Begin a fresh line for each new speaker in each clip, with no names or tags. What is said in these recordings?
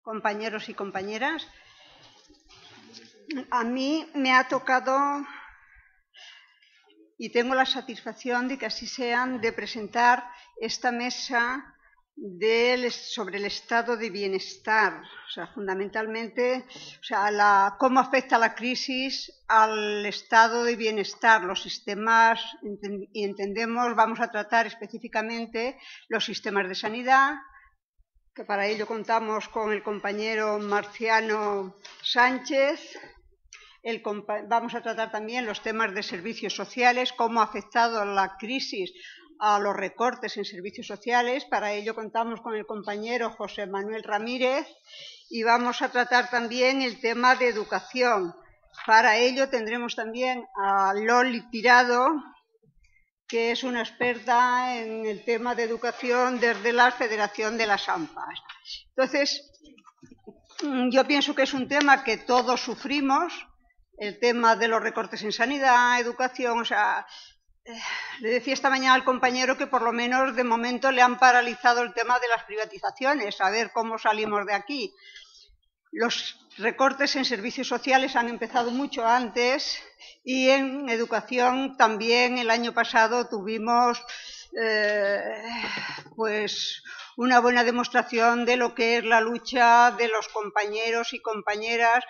compañeros y compañeras. A mí me ha tocado y tengo la satisfacción de que así sean de presentar esta mesa sobre el estado de bienestar, fundamentalmente, cómo afecta la crisis al estado de bienestar, los sistemas, y entendemos, vamos a tratar específicamente los sistemas de sanidad, que para ello contamos con el compañero Marciano Sánchez. Vamos a tratar también los temas de servicios sociales, cómo ha afectado la crisis a los recortes en servicios sociales. Para ello contamos con el compañero José Manuel Ramírez y vamos a tratar también el tema de educación. Para ello tendremos también a Loli Tirado, que es una experta en el tema de educación desde la Federación de las AMPAs. Entonces, yo pienso que es un tema que todos sufrimos, el tema de los recortes en sanidad, educación, le decía esta mañana al compañero que por lo menos de momento le han paralizado el tema de las privatizaciones, a ver cómo salimos de aquí. Los recortes en servicios sociales han empezado mucho antes y en educación también el año pasado tuvimos una buena demostración de lo que es la lucha de los compañeros y compañeras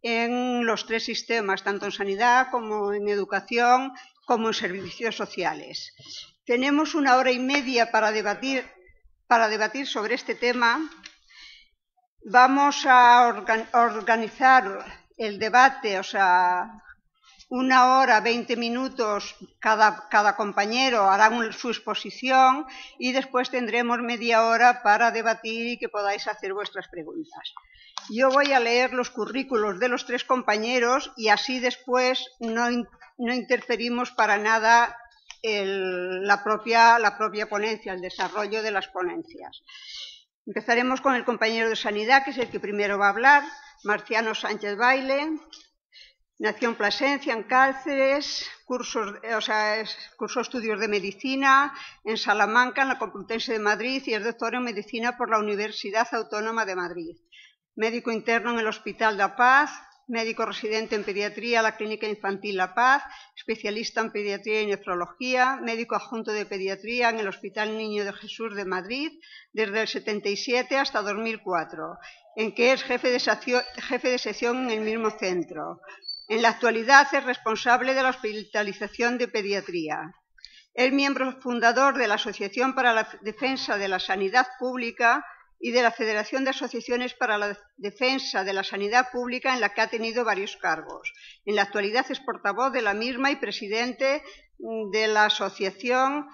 en los tres sistemas, tanto en sanidad como en educación, como en servicios sociales. Tenemos 1 hora y media para debatir sobre este tema. Vamos a organizar el debate, 1 hora, 20 minutos, cada compañero hará su exposición y después tendremos media hora para debatir y que podáis hacer vuestras preguntas. Yo voy a leer los currículos de los 3 compañeros y así después no interferimos para nada la propia ponencia, el desarrollo de las ponencias. Empezaremos con el compañero de Sanidad, que es el que primero va a hablar, Marciano Sánchez Baile. Nació en Plasencia, en Cáceres, cursó estudios de medicina en Salamanca, en la Complutense de Madrid, y es doctor en medicina por la Universidad Autónoma de Madrid. Médico interno en el Hospital La Paz, médico residente en pediatría en la Clínica Infantil La Paz, especialista en pediatría y nefrología, médico adjunto de pediatría en el Hospital Niño de Jesús de Madrid desde el 77 hasta 2004, en que es jefe de sección en el mismo centro. En la actualidad es responsable de la hospitalización de pediatría. Es miembro fundador de la Asociación para la Defensa de la Sanidad Pública y de la Federación de Asociaciones para la Defensa de la Sanidad Pública, en la que ha tenido varios cargos. En la actualidad es portavoz de la misma y presidente de la Asociación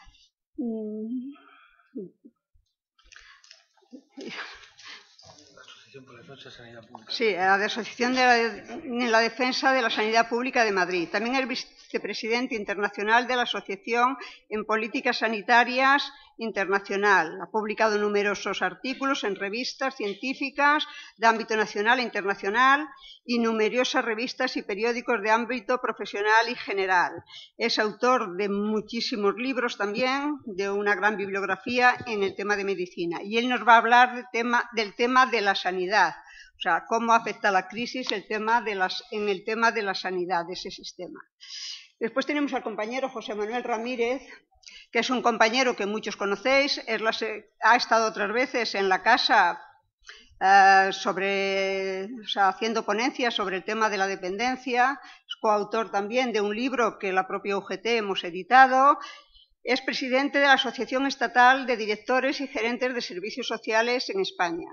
por la Defensa de la Sanidad Pública.
Sí, la Asociación de la Defensa de la Sanidad Pública de Madrid. También es vicepresidente internacional de la Asociación en Políticas Sanitarias Internacional. Ha publicado numerosos artículos en revistas científicas de ámbito nacional e internacional y numerosas revistas y periódicos de ámbito profesional y general. Es autor de muchísimos libros también, de una gran bibliografía en el tema de medicina. Y él nos va a hablar del tema de la sanidad, cómo afecta la crisis en el tema de la sanidad, de ese sistema. Después tenemos al compañero José Manuel Ramírez, que es un compañero que muchos conocéis, ha estado otras veces en la casa haciendo ponencias sobre el tema de la dependencia, es coautor también de un libro que la propia UGT hemos editado, es presidente de la Asociación Estatal de Directores y Gerentes de Servicios Sociales en España.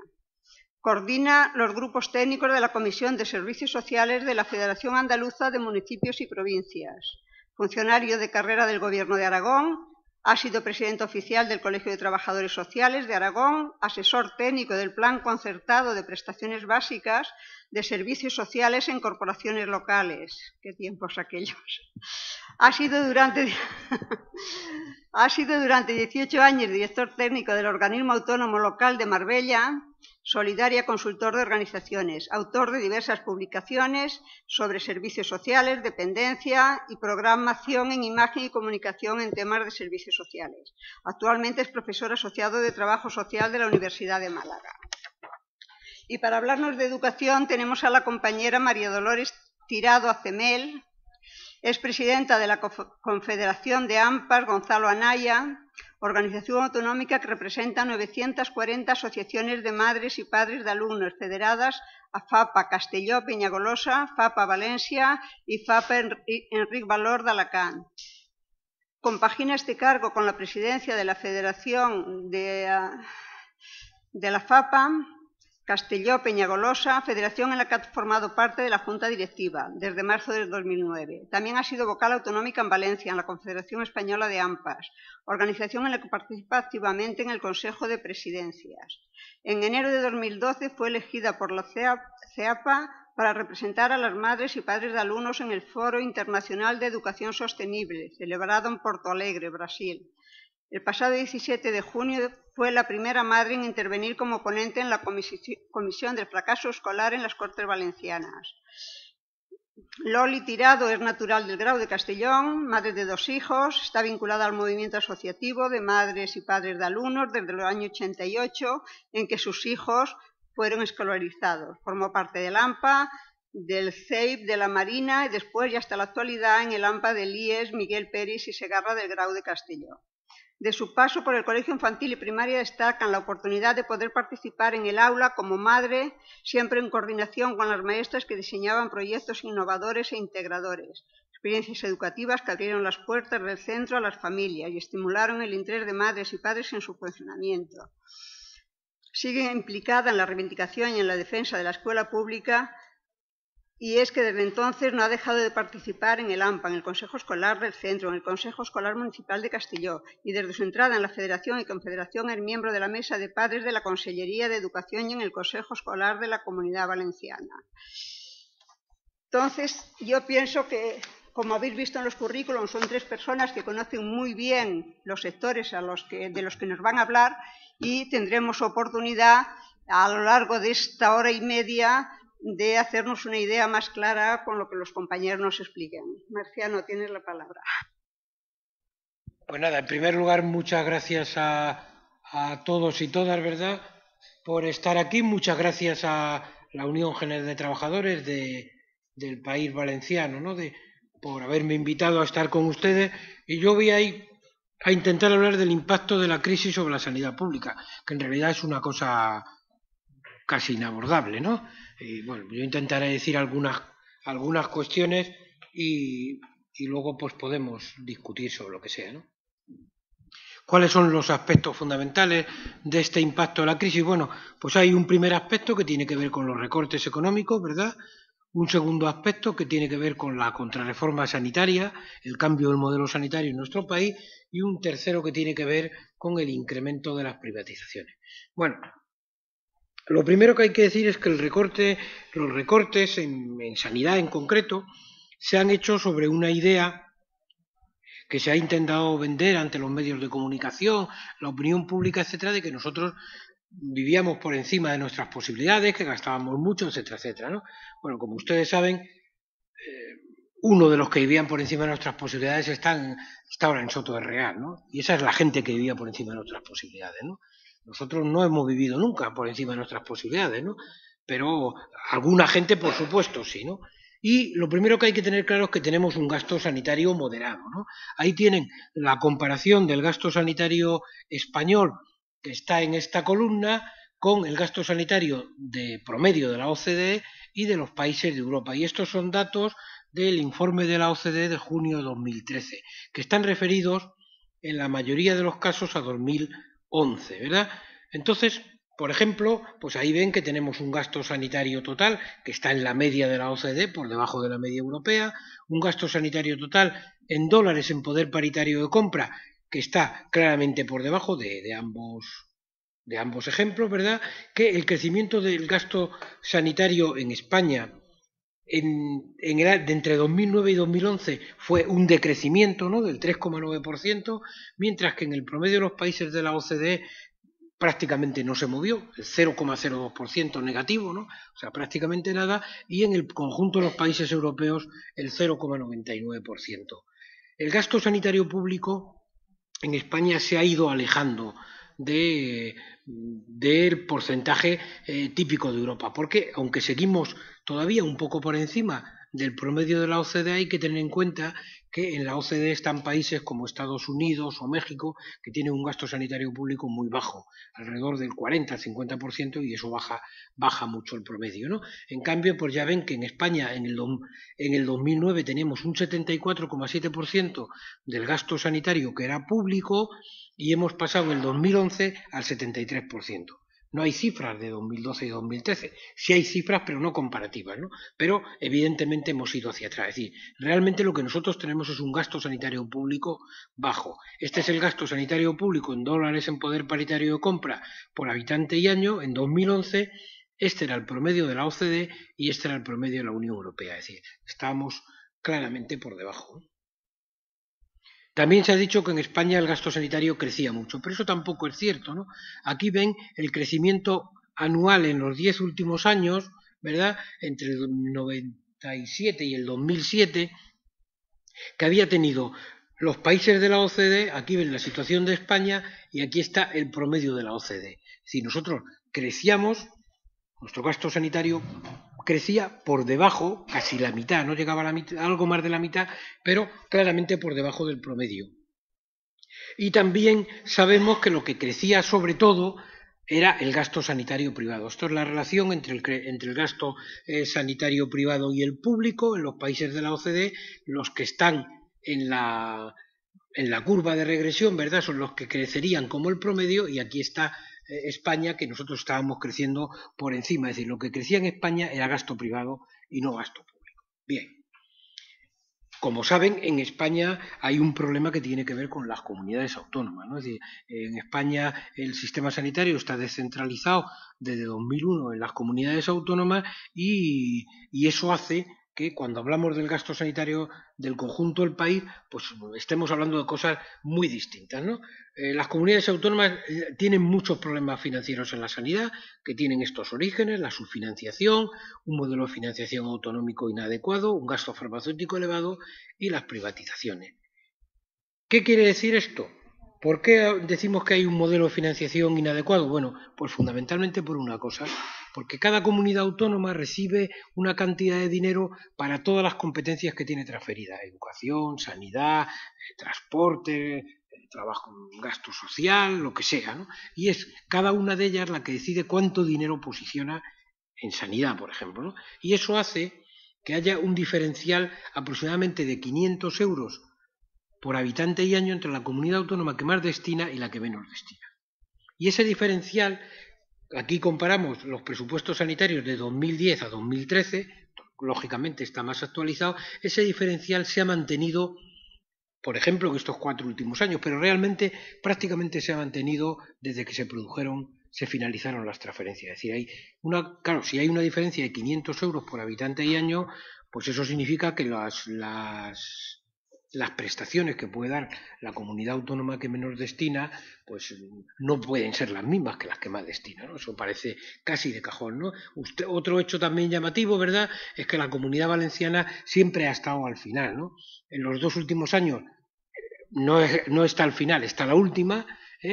Coordina los grupos técnicos de la Comisión de Servicios Sociales de la Federación Andaluza de Municipios y Provincias. Funcionario de carrera del Gobierno de Aragón, ha sido presidente oficial del Colegio de Trabajadores Sociales de Aragón, asesor técnico del Plan Concertado de Prestaciones Básicas de Servicios Sociales en corporaciones locales. ¡Qué tiempos aquellos! Ha sido durante 18 años director técnico del Organismo Autónomo Local de Marbella, Solidaria Consultor de Organizaciones, autor de diversas publicaciones sobre servicios sociales, dependencia y programación en imagen y comunicación en temas de servicios sociales. Actualmente es profesor asociado de Trabajo Social de la Universidad de Málaga. Y para hablarnos de educación tenemos a la compañera María Dolores Tirado Acemel, es presidenta de la Confederación de AMPAs Gonzalo Anaya, organización autonómica que representa 940 asociaciones de madres y padres de alumnos federadas a FAPA Castelló Peñagolosa, FAPA Valencia y FAPA Enric Valor de Alacant. Compagina este cargo con la presidencia de la Federación de la FAPA Castelló Peñagolosa, federación en la que ha formado parte de la Junta Directiva desde marzo de 2009. También ha sido vocal autonómica en Valencia, en la Confederación Española de AMPAs, organización en la que participa activamente en el Consejo de Presidencias. En enero de 2012 fue elegida por la CEAPA para representar a las madres y padres de alumnos en el Foro Internacional de Educación Sostenible, celebrado en Porto Alegre, Brasil. El pasado 17 de junio fue la primera madre en intervenir como ponente en la Comisión del Fracaso Escolar en las Cortes Valencianas. Loli Tirado es natural del Grau de Castellón, madre de 2 hijos, está vinculada al movimiento asociativo de madres y padres de alumnos desde el año 88, en que sus hijos fueron escolarizados. Formó parte del AMPA, del CEIP, de la Marina y después, y hasta la actualidad, en el AMPA del IES Miguel Peris y Segarra del Grau de Castellón. De su paso por el colegio infantil y primaria destacan la oportunidad de poder participar en el aula como madre, siempre en coordinación con las maestras que diseñaban proyectos innovadores e integradores, experiencias educativas que abrieron las puertas del centro a las familias y estimularon el interés de madres y padres en su funcionamiento. Sigue implicada en la reivindicación y en la defensa de la escuela pública, y es que desde entonces no ha dejado de participar en el AMPA, en el Consejo Escolar del Centro, en el Consejo Escolar Municipal de Castelló, y desde su entrada en la Federación y Confederación es miembro de la Mesa de Padres de la Consellería de Educación y en el Consejo Escolar de la Comunidad Valenciana. Entonces, yo pienso que, como habéis visto en los currículums, son 3 personas que conocen muy bien los sectores de los que nos van a hablar, y tendremos oportunidad a lo largo de esta hora y media de hacernos una idea más clara con lo que los compañeros nos expliquen. Marciano, tienes la palabra.
Pues nada, en primer lugar, muchas gracias a todos y todas, ¿verdad?, por estar aquí. Muchas gracias a la Unión General de Trabajadores del País Valenciano, ¿no?, por haberme invitado a estar con ustedes. Y yo voy a intentar hablar del impacto de la crisis sobre la sanidad pública, que en realidad es una cosa casi inabordable, ¿no? Y bueno, yo intentaré decir algunas cuestiones y luego pues podemos discutir sobre lo que sea, ¿no? ¿Cuáles son los aspectos fundamentales de este impacto de la crisis? Bueno, pues hay un primer aspecto que tiene que ver con los recortes económicos, ¿verdad? Un segundo aspecto que tiene que ver con la contrarreforma sanitaria, el cambio del modelo sanitario en nuestro país, y un tercero que tiene que ver con el incremento de las privatizaciones. Bueno, lo primero que hay que decir es que los recortes en sanidad en concreto se han hecho sobre una idea que se ha intentado vender ante los medios de comunicación, la opinión pública, etcétera, de que nosotros vivíamos por encima de nuestras posibilidades, que gastábamos mucho, etcétera, etcétera, ¿no? Bueno, como ustedes saben, uno de los que vivían por encima de nuestras posibilidades está ahora en Soto de Real, ¿no? Y esa es la gente que vivía por encima de nuestras posibilidades, ¿no? Nosotros no hemos vivido nunca por encima de nuestras posibilidades, ¿no? Pero alguna gente, por supuesto, sí, ¿no? Y lo primero que hay que tener claro es que tenemos un gasto sanitario moderado, ¿no? Ahí tienen la comparación del gasto sanitario español, que está en esta columna, con el gasto sanitario de promedio de la OCDE y de los países de Europa. Y estos son datos del informe de la OCDE de junio de 2013, que están referidos en la mayoría de los casos a 2011, ¿verdad? Entonces, por ejemplo, pues ahí ven que tenemos un gasto sanitario total que está en la media de la OCDE, por debajo de la media europea, un gasto sanitario total en dólares en poder paritario de compra que está claramente por debajo de ambos ejemplos, ¿verdad? Que el crecimiento del gasto sanitario en España de entre 2009 y 2011 fue un decrecimiento, ¿no?, del 3,9%, mientras que en el promedio de los países de la OCDE prácticamente no se movió, el 0,02% negativo, ¿no? O sea, prácticamente nada, y en el conjunto de los países europeos el 0,99%. El gasto sanitario público en España se ha ido alejando del porcentaje típico de Europa, porque aunque seguimos todavía un poco por encima del promedio de la OCDE, hay que tener en cuenta que en la OCDE están países como Estados Unidos o México que tienen un gasto sanitario público muy bajo, alrededor del 40-50%, y eso baja mucho el promedio, ¿no? En cambio, pues ya ven que en España en el 2009 teníamos un 74,7% del gasto sanitario que era público y hemos pasado en el 2011 al 73%. No hay cifras de 2012 y 2013, sí hay cifras pero no comparativas, ¿no? Pero evidentemente hemos ido hacia atrás. Es decir, realmente lo que nosotros tenemos es un gasto sanitario público bajo. Este es el gasto sanitario público en dólares en poder paritario de compra por habitante y año. En 2011 este era el promedio de la OCDE y este era el promedio de la Unión Europea. Es decir, estábamos claramente por debajo. También se ha dicho que en España el gasto sanitario crecía mucho, pero eso tampoco es cierto, ¿no? Aquí ven el crecimiento anual en los 10 últimos años, ¿verdad? Entre el 97 y el 2007, que había tenido los países de la OCDE. Aquí ven la situación de España y aquí está el promedio de la OCDE. Si nosotros crecíamos, nuestro gasto sanitario crecía por debajo, casi la mitad, no llegaba a la mitad, algo más de la mitad, pero claramente por debajo del promedio. Y también sabemos que lo que crecía sobre todo era el gasto sanitario privado. Esto es la relación entre el gasto sanitario privado y el público en los países de la OCDE. Los que están en la curva de regresión, ¿verdad?, son los que crecerían como el promedio, y aquí está España, que nosotros estábamos creciendo por encima. Es decir, lo que crecía en España era gasto privado y no gasto público. Bien. Como saben, en España hay un problema que tiene que ver con las comunidades autónomas, ¿no? Es decir, en España el sistema sanitario está descentralizado desde 2001 en las comunidades autónomas y eso hace que cuando hablamos del gasto sanitario del conjunto del país, pues estemos hablando de cosas muy distintas, ¿no? Las comunidades autónomas tienen muchos problemas financieros en la sanidad, que tienen estos orígenes: la subfinanciación, un modelo de financiación autonómico inadecuado, un gasto farmacéutico elevado y las privatizaciones. ¿Qué quiere decir esto? ¿Por qué decimos que hay un modelo de financiación inadecuado? Bueno, pues fundamentalmente por una cosa, porque cada comunidad autónoma recibe una cantidad de dinero para todas las competencias que tiene transferidas: educación, sanidad, transporte, trabajo, gasto social, lo que sea, ¿no? Y es cada una de ellas la que decide cuánto dinero posiciona en sanidad, por ejemplo, ¿no? Y eso hace que haya un diferencial aproximadamente de 500 euros por habitante y año entre la comunidad autónoma que más destina y la que menos destina. Y ese diferencial, aquí comparamos los presupuestos sanitarios de 2010 a 2013, lógicamente está más actualizado, ese diferencial se ha mantenido, por ejemplo, en estos 4 últimos años, pero realmente prácticamente se ha mantenido desde que se finalizaron las transferencias. Es decir, claro, si hay una diferencia de 500 euros por habitante y año, pues eso significa que las prestaciones que puede dar la comunidad autónoma que menos destina, pues no pueden ser las mismas que las que más destina, ¿no? Eso parece casi de cajón, ¿no? Otro hecho también llamativo, ¿verdad?, es que la Comunidad Valenciana siempre ha estado al final, ¿no? En los 2 últimos años no está al final, está la última,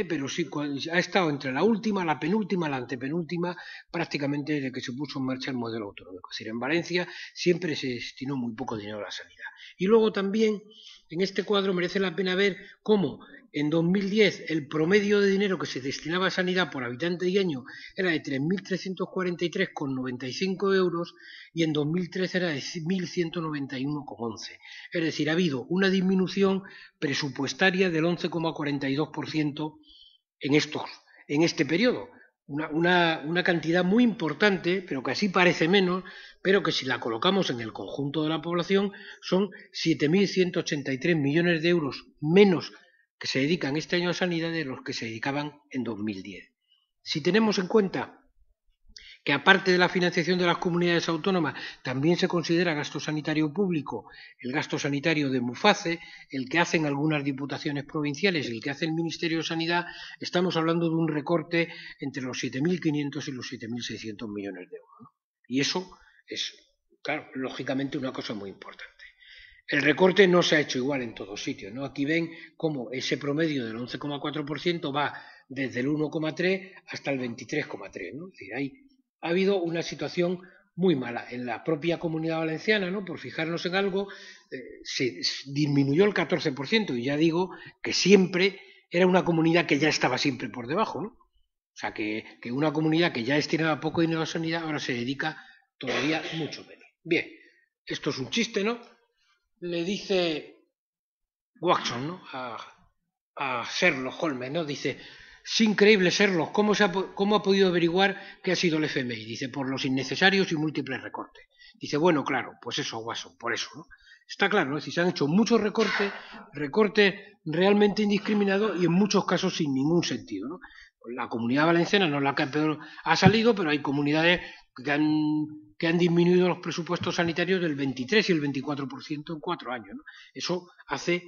pero sí ha estado entre la última, la penúltima, la antepenúltima, prácticamente desde que se puso en marcha el modelo autonómico. Es decir, en Valencia siempre se destinó muy poco dinero a la sanidad. Y luego también en este cuadro merece la pena ver cómo en 2010 el promedio de dinero que se destinaba a sanidad por habitante y año era de 3.343,95 euros y en 2013 era de 1.191,11. Es decir, ha habido una disminución presupuestaria del 11,42% en este periodo. Una cantidad muy importante, pero que así parece menos, pero que si la colocamos en el conjunto de la población son 7.183 millones de euros menos que se dedican este año a sanidad de los que se dedicaban en 2010. Si tenemos en cuenta que aparte de la financiación de las comunidades autónomas también se considera gasto sanitario público el gasto sanitario de MUFACE, el que hacen algunas diputaciones provinciales, el que hace el Ministerio de Sanidad, estamos hablando de un recorte entre los 7.500 y los 7.600 millones de euros, ¿no? Y eso es, claro, lógicamente una cosa muy importante. El recorte no se ha hecho igual en todos sitios, ¿no? Aquí ven cómo ese promedio del 11,4% va desde el 1,3 hasta el 23,3, ¿no? Es decir, ha habido una situación muy mala. En la propia Comunidad Valenciana, ¿no? Por fijarnos en algo, se disminuyó el 14%, y ya digo que siempre era una comunidad que ya estaba siempre por debajo, ¿no? O sea, que una comunidad que ya destinaba poco dinero a sanidad ahora se dedica todavía mucho menos. Bien, esto es un chiste, ¿no? Le dice Watson, ¿no? a Sherlock Holmes, ¿no? Dice: es increíble, Sherlock, ¿cómo ha podido averiguar qué ha sido el FMI? Dice: por los innecesarios y múltiples recortes. Dice: bueno, claro, pues eso, Watson, por eso, ¿no? Está claro, ¿no? Es decir, se han hecho muchos recortes realmente indiscriminados y en muchos casos sin ningún sentido, ¿no? La Comunidad Valenciana no es la que peor ha salido, pero hay comunidades que han disminuido los presupuestos sanitarios del 23 y el 24% en 4 años, ¿no? Eso hace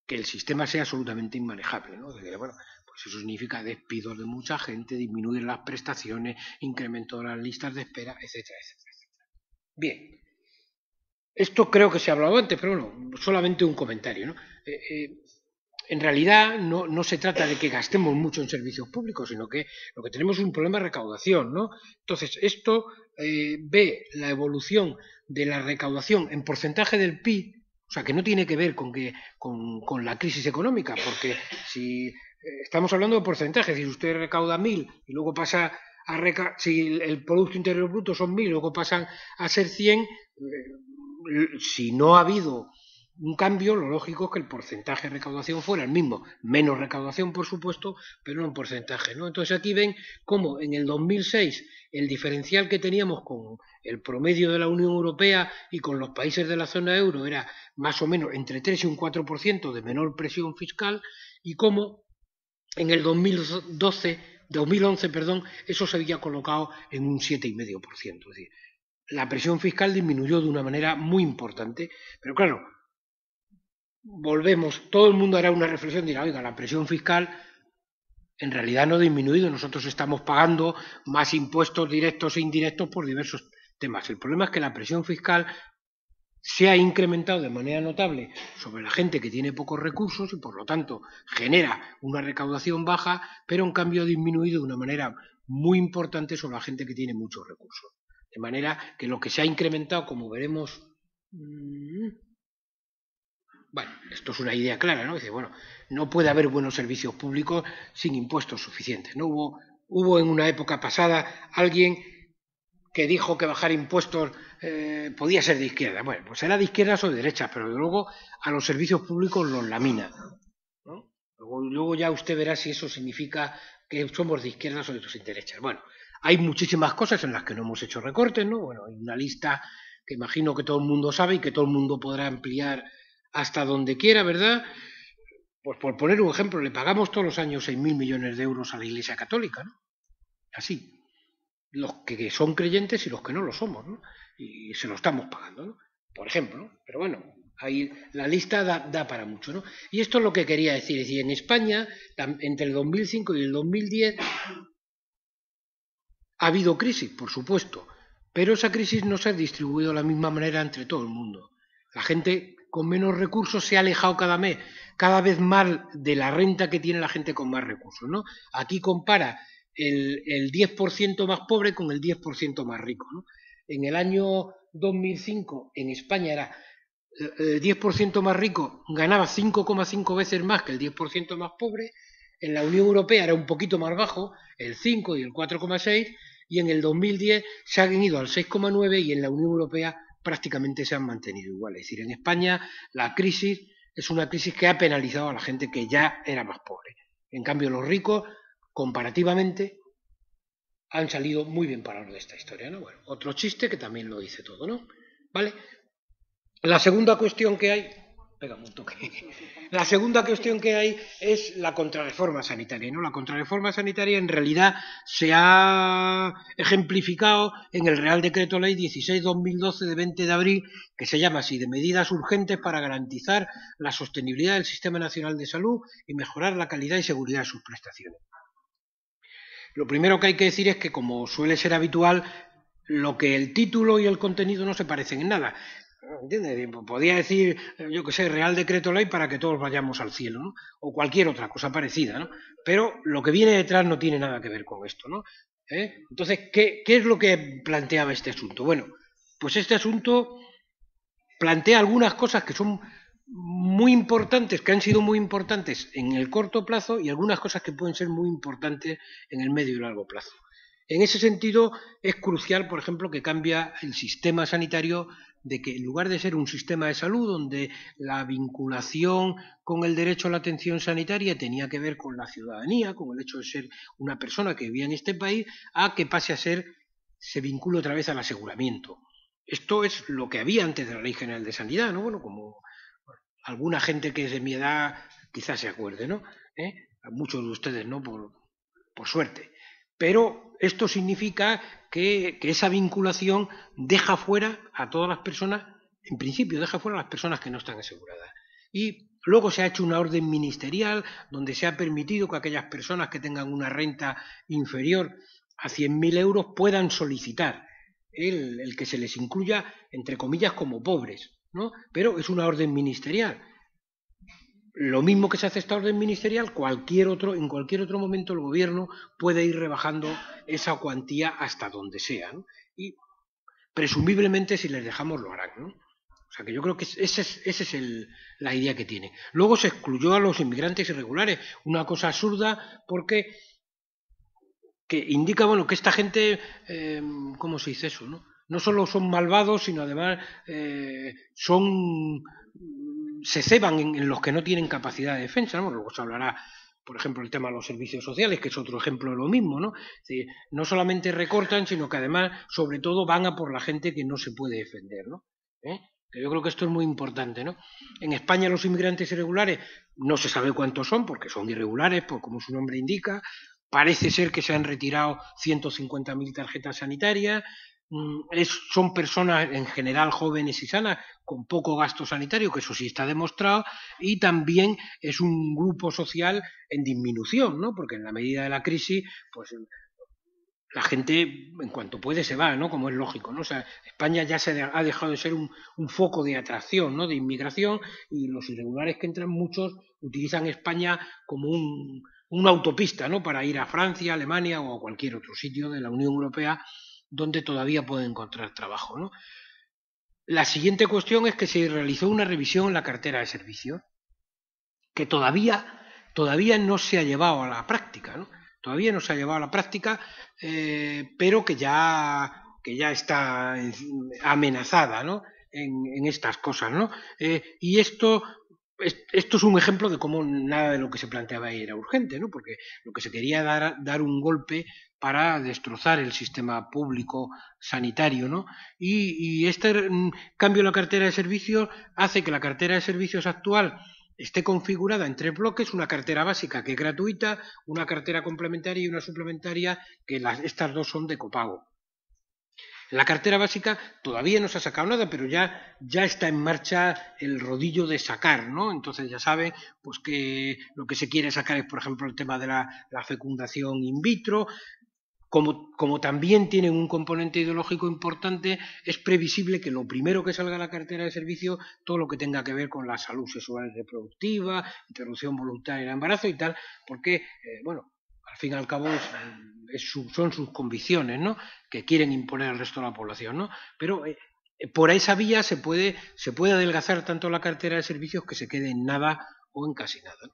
que el sistema sea absolutamente inmanejable, ¿no? Bueno, pues eso significa despidos de mucha gente, disminuir las prestaciones, incremento de las listas de espera, etcétera, etcétera, etcétera. Bien, esto creo que se ha hablado antes, pero bueno, solamente un comentario, ¿no? En realidad no se trata de que gastemos mucho en servicios públicos, sino que lo que tenemos es un problema de recaudación, ¿no? Entonces, esto ve la evolución de la recaudación en porcentaje del PIB, o sea, que no tiene que ver con la crisis económica, porque si estamos hablando de porcentajes, si usted recauda 1.000 y luego pasa si el Producto Interior Bruto son 1.000 y luego pasan a ser 100, si no ha habido un cambio, lo lógico es que el porcentaje de recaudación fuera el mismo. Menos recaudación, por supuesto, pero no en porcentaje, ¿no? Entonces aquí ven cómo en el 2006 el diferencial que teníamos con el promedio de la Unión Europea y con los países de la zona euro era más o menos entre 3 y un 4% de menor presión fiscal, y cómo en el 2011, eso se había colocado en un 7,5%. Es decir, la presión fiscal disminuyó de una manera muy importante, pero claro, volvemos, todo el mundo hará una reflexión y dirá: oiga, la presión fiscal en realidad no ha disminuido, nosotros estamos pagando más impuestos directos e indirectos por diversos temas. El problema es que la presión fiscal se ha incrementado de manera notable sobre la gente que tiene pocos recursos y por lo tanto genera una recaudación baja, pero en cambio ha disminuido de una manera muy importante sobre la gente que tiene muchos recursos. De manera que lo que se ha incrementado, como veremos... Bueno, esto es una idea clara, ¿no? Dice, bueno, no puede haber buenos servicios públicos sin impuestos suficientes, ¿no? Hubo en una época pasada alguien que dijo que bajar impuestos podía ser de izquierda. Bueno, pues era de izquierda o de derecha, pero luego a los servicios públicos los lamina, ¿no? Luego ya usted verá si eso significa que somos de izquierdas o de derechas. Bueno, hay muchísimas cosas en las que no hemos hecho recortes, ¿no? Bueno, hay una lista que imagino que todo el mundo sabe y que todo el mundo podrá ampliar hasta donde quiera, ¿verdad? Pues por poner un ejemplo, le pagamos todos los años 6.000 millones de euros a la Iglesia Católica, ¿no? Así. Los que son creyentes y los que no lo somos, ¿no? Y se lo estamos pagando, ¿no? Por ejemplo, ¿no? Pero bueno, ahí la lista da para mucho, ¿no? Y esto es lo que quería decir. Es decir, en España, entre el 2005 y el 2010, ha habido crisis, por supuesto, pero esa crisis no se ha distribuido de la misma manera entre todo el mundo. La gente con menos recursos se ha alejado cada vez más de la renta que tiene la gente con más recursos, ¿no? Aquí compara el 10% más pobre con el 10% más rico, ¿no? En el año 2005 en España era el 10% más rico ganaba 5,5 veces más que el 10% más pobre. En la Unión Europea era un poquito más bajo, el 5 y el 4,6, y en el 2010 se han ido al 6,9 y en la Unión Europea prácticamente se han mantenido igual. Es decir, en España la crisis es una crisis que ha penalizado a la gente que ya era más pobre. En cambio, los ricos, comparativamente, han salido muy bien parados de esta historia, ¿no? Bueno, otro chiste que también lo dice todo, ¿no? ¿Vale? La segunda cuestión que hay... Pégame un toque. La segunda cuestión que hay es la contrarreforma sanitaria, ¿no? La contrarreforma sanitaria en realidad se ha ejemplificado en el Real Decreto Ley 16/2012 de 20 de abril, que se llama así, de medidas urgentes para garantizar la sostenibilidad del Sistema Nacional de Salud y mejorar la calidad y seguridad de sus prestaciones. Lo primero que hay que decir es que, como suele ser habitual, lo que el título y el contenido no se parecen en nada. ¿Entiendes? Podía decir, yo qué sé, Real Decreto Ley para que todos vayamos al cielo, ¿no? O cualquier otra cosa parecida, ¿no? Pero lo que viene detrás no tiene nada que ver con esto, ¿no? Entonces, ¿qué es lo que planteaba este asunto? Bueno, pues este asunto plantea algunas cosas que son muy importantes, que han sido muy importantes en el corto plazo y algunas cosas que pueden ser muy importantes en el medio y largo plazo. En ese sentido, es crucial, por ejemplo, que cambia el sistema sanitario, de que en lugar de ser un sistema de salud donde la vinculación con el derecho a la atención sanitaria tenía que ver con la ciudadanía, con el hecho de ser una persona que vivía en este país, a que pase a ser, se vincule otra vez al aseguramiento. Esto es lo que había antes de la Ley General de Sanidad, ¿no? Bueno, como alguna gente que es de mi edad quizás se acuerde, ¿no? A muchos de ustedes, ¿no? Por suerte. Pero esto significa que esa vinculación deja fuera a todas las personas, en principio deja fuera a las personas que no están aseguradas. Y luego se ha hecho una orden ministerial donde se ha permitido que aquellas personas que tengan una renta inferior a 100.000 euros puedan solicitar el que se les incluya, entre comillas, como pobres, ¿no? Pero es una orden ministerial. Lo mismo que se hace esta orden ministerial, en cualquier otro momento el gobierno puede ir rebajando esa cuantía hasta donde sea, ¿no? Y presumiblemente si les dejamos lo harán, ¿no? O sea que yo creo que esa es la idea que tiene. Luego se excluyó a los inmigrantes irregulares, una cosa absurda porque que indica, bueno, que esta gente, ¿cómo se dice eso, no? No solo son malvados, sino además se ceban en los que no tienen capacidad de defensa, ¿no? Luego se hablará, por ejemplo, el tema de los servicios sociales, que es otro ejemplo de lo mismo, ¿no? Es decir, no solamente recortan, sino que además, sobre todo, van a por la gente que no se puede defender, ¿no? Que yo creo que esto es muy importante, ¿no? En España los inmigrantes irregulares no se sabe cuántos son, porque son irregulares, pues como su nombre indica. Parece ser que se han retirado 150.000 tarjetas sanitarias. Son personas en general jóvenes y sanas con poco gasto sanitario, que eso sí está demostrado, y también es un grupo social en disminución, ¿no? Porque en la medida de la crisis, pues la gente en cuanto puede se va, ¿no? Como es lógico, ¿no? O sea, España ya ha dejado de ser un foco de atracción, ¿no? De inmigración, y los irregulares que entran, muchos utilizan España como una autopista, ¿no? Para ir a Francia, Alemania o a cualquier otro sitio de la Unión Europea donde todavía pueden encontrar trabajo, ¿no? La siguiente cuestión es que se realizó una revisión en la cartera de servicios que todavía no se ha llevado a la práctica, ¿no? Todavía no se ha llevado a la práctica, pero que ya está amenazada, ¿no? en estas cosas, ¿no? Y esto es un ejemplo de cómo nada de lo que se planteaba ahí era urgente, ¿no? Porque lo que se quería dar un golpe para destrozar el sistema público sanitario, ¿no? Y este cambio en la cartera de servicios hace que la cartera de servicios actual esté configurada en 3 bloques: una cartera básica que es gratuita, una cartera complementaria y una suplementaria, que estas dos son de copago. En la cartera básica todavía no se ha sacado nada, pero ya está en marcha el rodillo de sacar, ¿no? Entonces ya saben pues que lo que se quiere sacar es, por ejemplo, el tema de la fecundación in vitro. Como también tienen un componente ideológico importante, es previsible que lo primero que salga a la cartera de servicio, todo lo que tenga que ver con la salud sexual y reproductiva, interrupción voluntaria del embarazo y tal, porque, bueno, al fin y al cabo son sus convicciones, ¿no? Que quieren imponer al resto de la población, ¿no? Pero por esa vía se puede adelgazar tanto la cartera de servicios que se quede en nada o en casi nada, ¿no?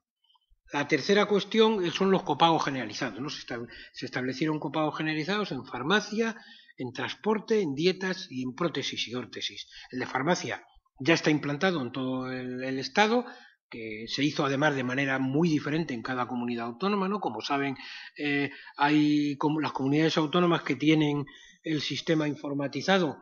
La tercera cuestión son los copagos generalizados, ¿no? Se establecieron copagos generalizados en farmacia, en transporte, en dietas y en prótesis y órtesis. El de farmacia ya está implantado en todo el Estado, que se hizo además de manera muy diferente en cada comunidad autónoma, ¿no? Como saben, hay las comunidades autónomas que tienen el sistema informatizado.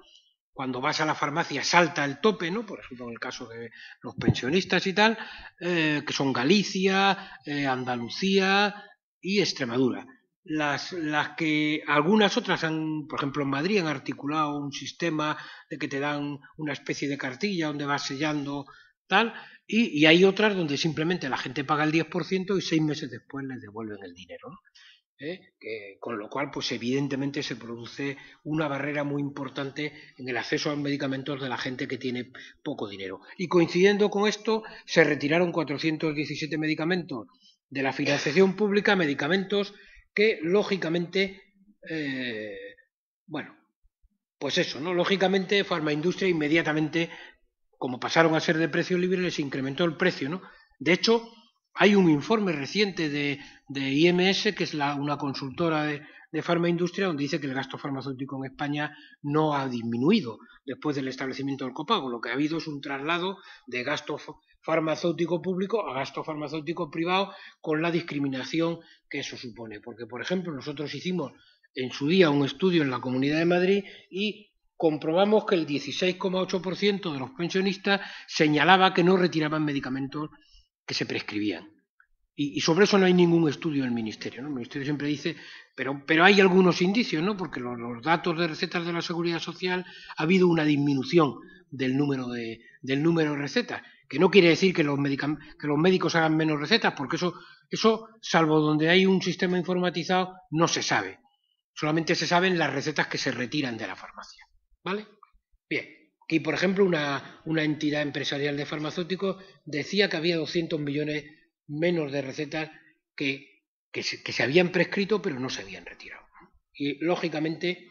Cuando vas a la farmacia salta el tope, ¿no? Por ejemplo, en el caso de los pensionistas y tal, que son Galicia, Andalucía y Extremadura. Las que algunas otras por ejemplo en Madrid, han articulado un sistema de que te dan una especie de cartilla donde vas sellando tal, y hay otras donde simplemente la gente paga el 10% y 6 meses después les devuelven el dinero, ¿no? con lo cual, pues evidentemente se produce una barrera muy importante en el acceso a los medicamentos de la gente que tiene poco dinero. Y coincidiendo con esto, se retiraron 417 medicamentos de la financiación pública, medicamentos que, lógicamente, bueno, pues eso, ¿no? Lógicamente, Farmaindustria inmediatamente, como pasaron a ser de precio libre, les incrementó el precio, ¿no? De hecho, hay un informe reciente de IMS, que es una consultora de farmaindustria, donde dice que el gasto farmacéutico en España no ha disminuido después del establecimiento del copago. Lo que ha habido es un traslado de gasto farmacéutico público a gasto farmacéutico privado, con la discriminación que eso supone. Porque, por ejemplo, nosotros hicimos en su día un estudio en la Comunidad de Madrid y comprobamos que el 16,8% de los pensionistas señalaba que no retiraban medicamentos que se prescribían. Y sobre eso no hay ningún estudio en el Ministerio, ¿no? El Ministerio siempre dice, pero hay algunos indicios, ¿no? Porque los datos de recetas de la Seguridad Social ha habido una disminución del número de recetas, que no quiere decir que los médicos hagan menos recetas, porque eso, salvo donde hay un sistema informatizado, no se sabe. Solamente se saben las recetas que se retiran de la farmacia, ¿vale? Bien, aquí por ejemplo una entidad empresarial de farmacéuticos decía que había 200 millones menos de recetas que se habían prescrito pero no se habían retirado. Y lógicamente,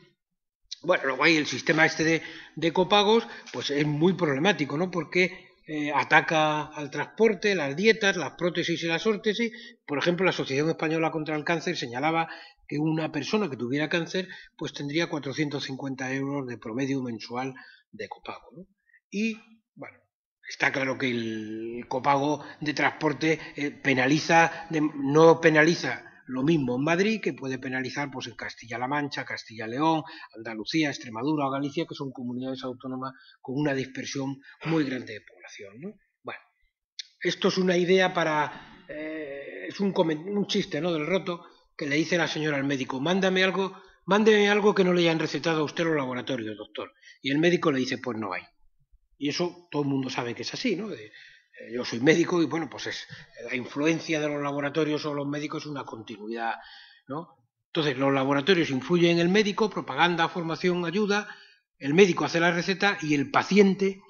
bueno, luego hay el sistema este de copagos, pues es muy problemático, ¿no? Porque ataca al transporte, las dietas, las prótesis y las órtesis. Por ejemplo, la Asociación Española contra el Cáncer señalaba que una persona que tuviera cáncer pues tendría 450 euros de promedio mensual de copago, ¿no? Y, bueno, está claro que el copago de transporte no penaliza lo mismo en Madrid que puede penalizar pues en Castilla-La Mancha, Castilla-León, Andalucía, Extremadura o Galicia, que son comunidades autónomas con una dispersión muy grande de población, ¿no? Bueno, esto es una idea es un chiste, ¿no? Del roto, que le dice la señora al médico, mándeme algo que no le hayan recetado a usted en los laboratorios, doctor. Y el médico le dice, pues no hay. Y eso todo el mundo sabe que es así, ¿no? Yo soy médico y, bueno, pues la influencia de los laboratorios sobre los médicos es una continuidad, ¿no? Entonces, los laboratorios influyen en el médico, propaganda, formación, ayuda, el médico hace la receta y el paciente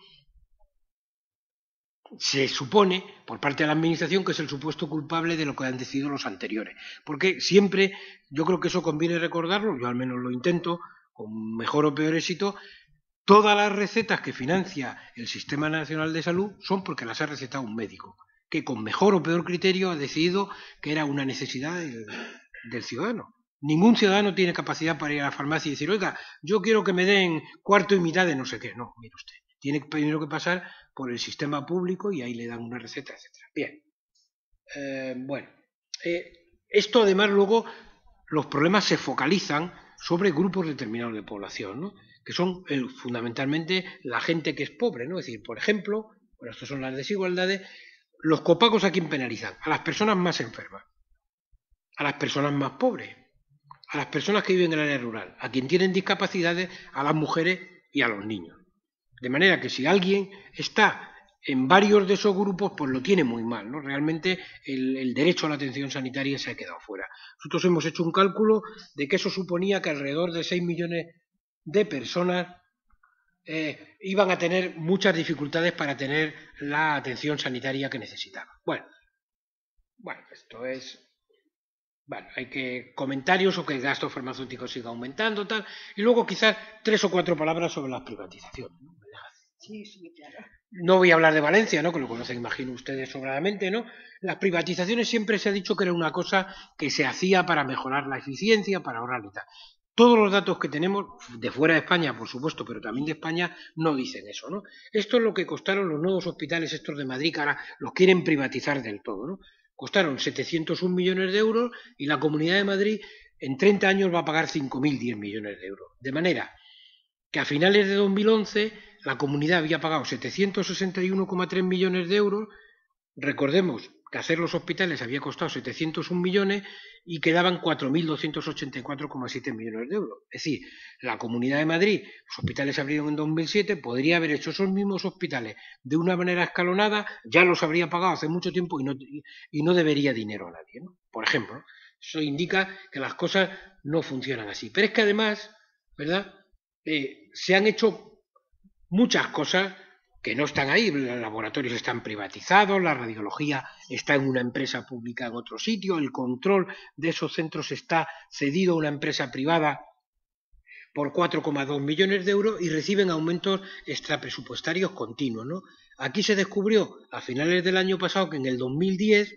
se supone, por parte de la administración, que es el supuesto culpable de lo que han decidido los anteriores. Porque siempre, yo creo que eso conviene recordarlo, yo al menos lo intento, con mejor o peor éxito, todas las recetas que financia el Sistema Nacional de Salud son porque las ha recetado un médico, que con mejor o peor criterio ha decidido que era una necesidad del ciudadano. Ningún ciudadano tiene capacidad para ir a la farmacia y decir, oiga, yo quiero que me den cuarto y mitad de no sé qué. No, mire usted, tiene primero que pasar por el sistema público y ahí le dan una receta, etc. Bien, bueno, esto además luego los problemas se focalizan sobre grupos determinados de población, ¿no? Que son fundamentalmente la gente que es pobre, ¿no? Es decir, por ejemplo, bueno, estas son las desigualdades, los copagos ¿a quién penalizan? A las personas más enfermas, a las personas más pobres, a las personas que viven en el área rural, a quien tienen discapacidades, a las mujeres y a los niños. De manera que si alguien está en varios de esos grupos, pues lo tiene muy mal, ¿no? Realmente el derecho a la atención sanitaria se ha quedado fuera. Nosotros hemos hecho un cálculo de que eso suponía que alrededor de 6 millones de personas iban a tener muchas dificultades para tener la atención sanitaria que necesitaban. Bueno, esto es... Bueno, hay que comentarios o que el gasto farmacéutico siga aumentando, tal, y luego quizás 3 o 4 palabras sobre las privatizaciones, ¿no?
Sí, claro.
No voy a hablar de Valencia, ¿no? Que lo conocen, imagino ustedes sobradamente, ¿no? Las privatizaciones siempre se ha dicho que era una cosa que se hacía para mejorar la eficiencia, para ahorrar y tal. Todos los datos que tenemos, de fuera de España, por supuesto, pero también de España, no dicen eso, ¿no? Esto es lo que costaron los nuevos hospitales estos de Madrid, que ahora los quieren privatizar del todo, ¿no? Costaron 701 millones de euros y la Comunidad de Madrid en 30 años va a pagar 5.010 millones de euros. De manera que a finales de 2011 la Comunidad había pagado 761,3 millones de euros. Recordemos que hacer los hospitales había costado 701 millones y quedaban 4.284,7 millones de euros. Es decir, la Comunidad de Madrid, los hospitales se abrieron en 2007, podría haber hecho esos mismos hospitales de una manera escalonada, ya los habría pagado hace mucho tiempo y no debería dinero a nadie, ¿no? Por ejemplo, Eso indica que las cosas no funcionan así. Pero es que además, ¿verdad? Se han hecho muchas cosas que no están ahí. Los laboratorios están privatizados, la radiología está en una empresa pública en otro sitio, el control de esos centros está cedido a una empresa privada por 4,2 millones de euros y reciben aumentos extrapresupuestarios continuos, ¿no? Aquí se descubrió a finales del año pasado que en el 2010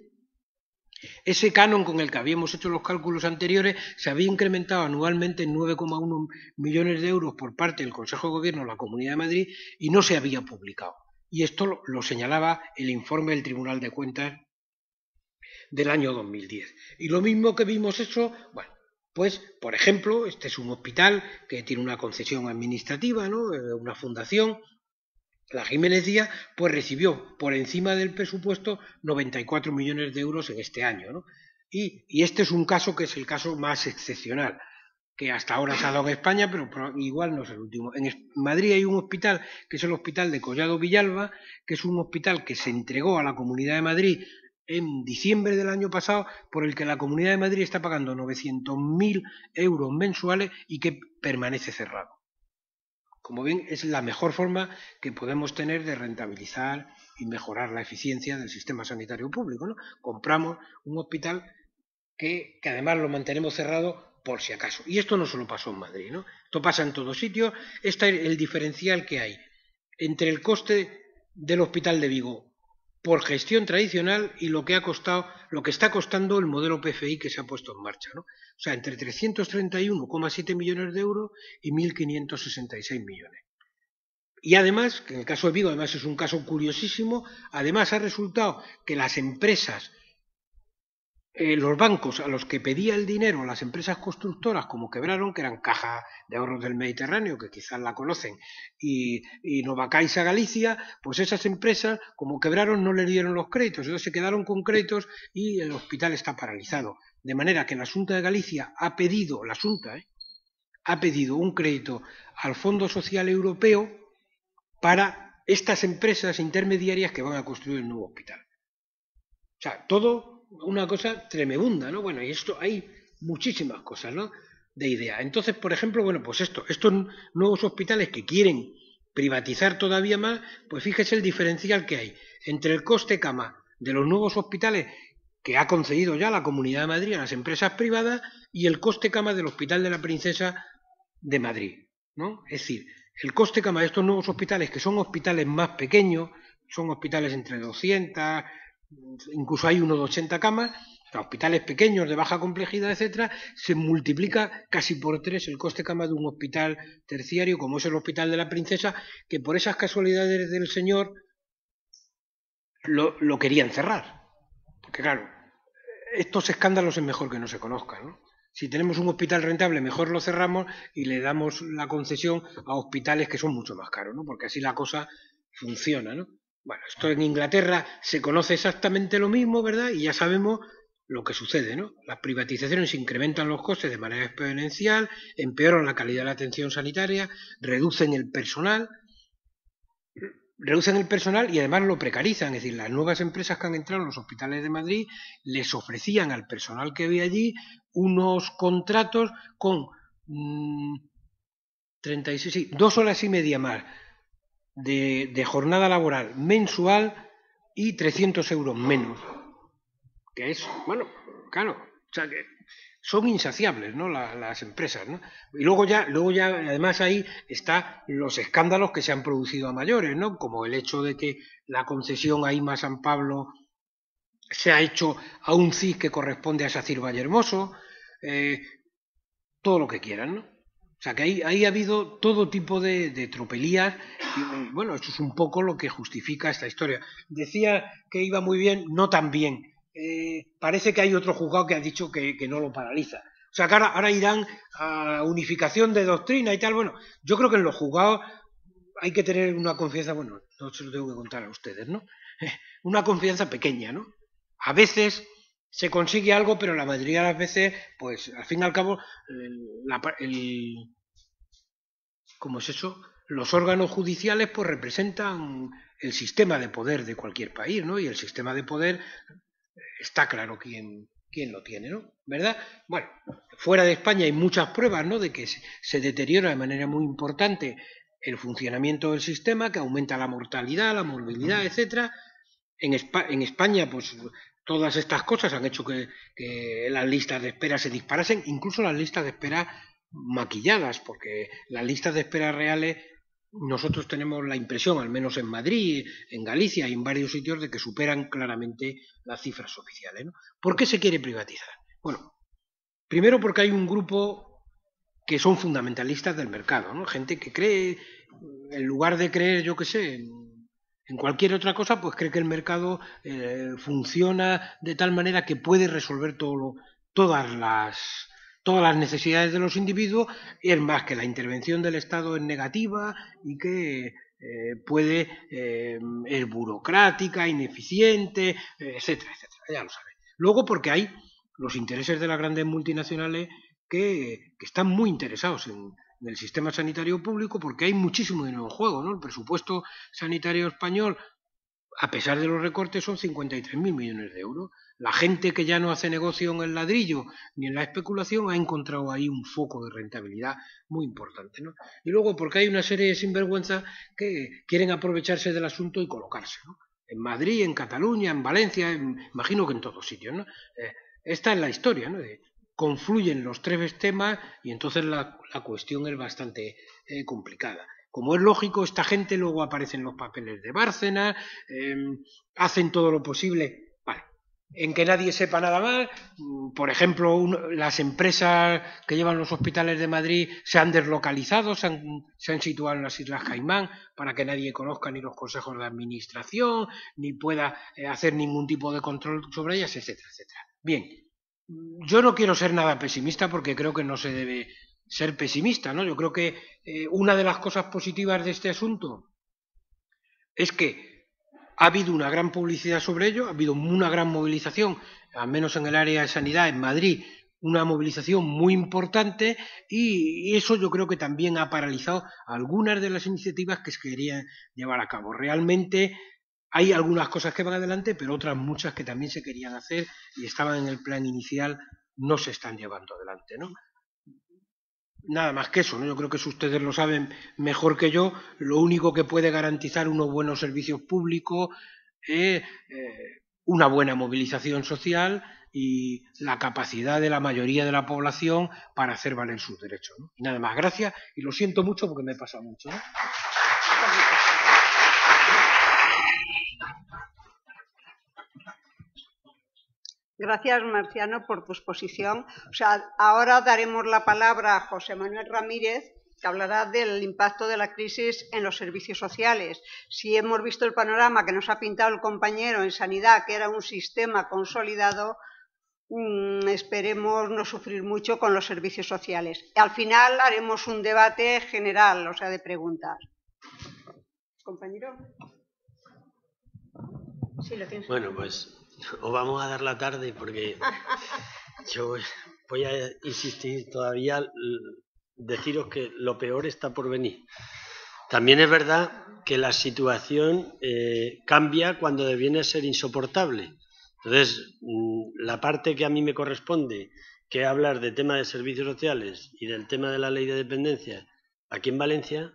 ese canon con el que habíamos hecho los cálculos anteriores se había incrementado anualmente en 9,1 millones de euros por parte del Consejo de Gobierno de la Comunidad de Madrid y no se había publicado. Y esto lo señalaba el informe del Tribunal de Cuentas del año 2010. Y lo mismo que vimos eso, bueno, pues, por ejemplo, este es un hospital que tiene una concesión administrativa, ¿no? Una fundación. La Jiménez Díaz pues recibió por encima del presupuesto 94 millones de euros en este año, ¿no? Y este es un caso que es el caso más excepcional, que hasta ahora se ha dado en España, pero igual no es el último. En Madrid hay un hospital, que es el Hospital de Collado Villalba, que es un hospital que se entregó a la Comunidad de Madrid en diciembre del año pasado, por el que la Comunidad de Madrid está pagando 900.000 euros mensuales y que permanece cerrado. Como ven, es la mejor forma que podemos tener de rentabilizar y mejorar la eficiencia del sistema sanitario público, ¿no? Compramos un hospital que además lo mantenemos cerrado por si acaso. Y esto no solo pasó en Madrid, ¿no? Esto pasa en todos sitios. Este es el diferencial que hay entre el coste del Hospital de Vigo por gestión tradicional y lo que está costando el modelo PFI que se ha puesto en marcha, ¿no? O sea, entre 331,7 millones de euros y 1.566 millones. Y además, que en el caso de Vigo, además es un caso curiosísimo, además ha resultado que las empresas, los bancos a los que pedía el dinero, las empresas constructoras, como quebraron, que eran Caja de Ahorros del Mediterráneo, que quizás la conocen, y Novacaixa Galicia, pues esas empresas, como quebraron, no les dieron los créditos, entonces se quedaron con créditos y el hospital está paralizado. De manera que la Xunta de Galicia ha pedido un crédito al Fondo Social Europeo para estas empresas intermediarias que van a construir el nuevo hospital. O sea, todo una cosa tremenda, ¿no? Bueno, y esto hay muchísimas cosas, ¿no? De idea. Entonces, por ejemplo, bueno, pues estos nuevos hospitales que quieren privatizar todavía más, pues fíjese el diferencial que hay entre el coste cama de los nuevos hospitales que ha concedido ya la Comunidad de Madrid a las empresas privadas y el coste cama del Hospital de la Princesa de Madrid, ¿no? Es decir, el coste cama de estos nuevos hospitales, que son hospitales más pequeños, son hospitales entre 200, incluso hay uno de 80 camas, hospitales pequeños de baja complejidad, etcétera, se multiplica casi por 3 el coste cama de un hospital terciario como es el Hospital de la Princesa, que por esas casualidades del señor lo querían cerrar. Porque claro, estos escándalos es mejor que no se conozcan, ¿no? Si tenemos un hospital rentable, mejor lo cerramos y le damos la concesión a hospitales que son mucho más caros, ¿no? Porque así la cosa funciona, ¿no? Bueno, esto en Inglaterra se conoce exactamente lo mismo, ¿verdad? Y ya sabemos lo que sucede, ¿no? Las privatizaciones incrementan los costes de manera exponencial, empeoran la calidad de la atención sanitaria, reducen el personal y además lo precarizan. Es decir, las nuevas empresas que han entrado en los hospitales de Madrid les ofrecían al personal que había allí unos contratos con 2 horas y media más de jornada laboral mensual y 300 euros menos. Que es, bueno, claro, o sea que son insaciables, ¿no? Las empresas, ¿no? Y luego ya además ahí están los escándalos que se han producido a mayores, ¿no? Como el hecho de que la concesión a IMA San Pablo se ha hecho a un CIS que corresponde a SACIR Vallehermoso, todo lo que quieran, ¿no? O sea que ahí ha habido todo tipo de tropelías y bueno, eso es un poco lo que justifica esta historia. Decía que iba muy bien, no tan bien. Parece que hay otro juzgado que ha dicho que no lo paraliza. O sea que ahora irán a unificación de doctrina y tal. Bueno, yo creo que en los juzgados hay que tener una confianza, bueno, no se lo tengo que contar a ustedes, ¿no? Una confianza pequeña, ¿no? A veces se consigue algo, pero la mayoría de las veces, pues al fin y al cabo, ¿cómo es eso? Los órganos judiciales pues representan el sistema de poder de cualquier país, ¿no? Y el sistema de poder está claro quién quién lo tiene, ¿no? ¿Verdad? Bueno, fuera de España hay muchas pruebas, ¿no?, de que se deteriora de manera muy importante el funcionamiento del sistema, que aumenta la mortalidad, la morbilidad, etcétera. En España, pues todas estas cosas han hecho que las listas de espera se disparasen, incluso las listas de espera maquilladas, porque las listas de espera reales, nosotros tenemos la impresión, al menos en Madrid, en Galicia y en varios sitios, de que superan claramente las cifras oficiales, ¿no? ¿Por qué se quiere privatizar? Bueno, primero porque hay un grupo que son fundamentalistas del mercado, ¿no? Gente que cree, en lugar de creer, yo qué sé, en cualquier otra cosa, pues cree que el mercado funciona de tal manera que puede resolver todas las necesidades de los individuos, y es más, que la intervención del Estado es negativa y que es burocrática, ineficiente, etcétera, etcétera, ya lo sabéis. Luego porque hay los intereses de las grandes multinacionales que están muy interesados en el sistema sanitario público, porque hay muchísimo dinero en juego, ¿no? El presupuesto sanitario español, a pesar de los recortes, son 53.000 millones de euros. La gente que ya no hace negocio en el ladrillo ni en la especulación ha encontrado ahí un foco de rentabilidad muy importante, ¿no? Y luego porque hay una serie de sinvergüenzas que quieren aprovecharse del asunto y colocarse, ¿no? En Madrid, en Cataluña, en Valencia, imagino que en todos sitios, ¿no? Esta es la historia, ¿no? Confluyen los tres temas y entonces la cuestión es bastante complicada. Como es lógico, esta gente luego aparece en los papeles de Bárcenas, hacen todo lo posible, vale, en que nadie sepa nada más. Por ejemplo, las empresas que llevan los hospitales de Madrid se han deslocalizado, se han situado en las Islas Caimán para que nadie conozca ni los consejos de administración, ni pueda hacer ningún tipo de control sobre ellas, etcétera, etcétera. Bien, yo no quiero ser nada pesimista porque creo que no se debe ser pesimista, ¿no? Yo creo que una de las cosas positivas de este asunto es que ha habido una gran publicidad sobre ello, ha habido una gran movilización, al menos en el área de sanidad, en Madrid, una movilización muy importante, y eso yo creo que también ha paralizado algunas de las iniciativas que se querían llevar a cabo. Realmente hay algunas cosas que van adelante, pero otras muchas que también se querían hacer y estaban en el plan inicial, no se están llevando adelante, ¿no? Nada más que eso, ¿no? Yo creo que eso ustedes lo saben mejor que yo. Lo único que puede garantizar unos buenos servicios públicos es una buena movilización social y la capacidad de la mayoría de la población para hacer valer sus derechos, ¿no? Y nada más, gracias, y lo siento mucho porque me he pasado mucho, ¿no?
Gracias, Marciano, por tu exposición. Ahora daremos la palabra a José Manuel Ramírez, que hablará del impacto de la crisis en los servicios sociales. Si hemos visto el panorama que nos ha pintado el compañero en sanidad, que era un sistema consolidado, esperemos no sufrir mucho con los servicios sociales. Al final haremos un debate general, de preguntas. ¿Compañero? Sí, lo tienes.
Bueno, pues os vamos a dar la tarde porque yo voy a insistir todavía, deciros que lo peor está por venir. También es verdad que la situación cambia cuando deviene ser insoportable. Entonces, la parte que a mí me corresponde, que es hablar del tema de servicios sociales y del tema de la ley de dependencia aquí en Valencia,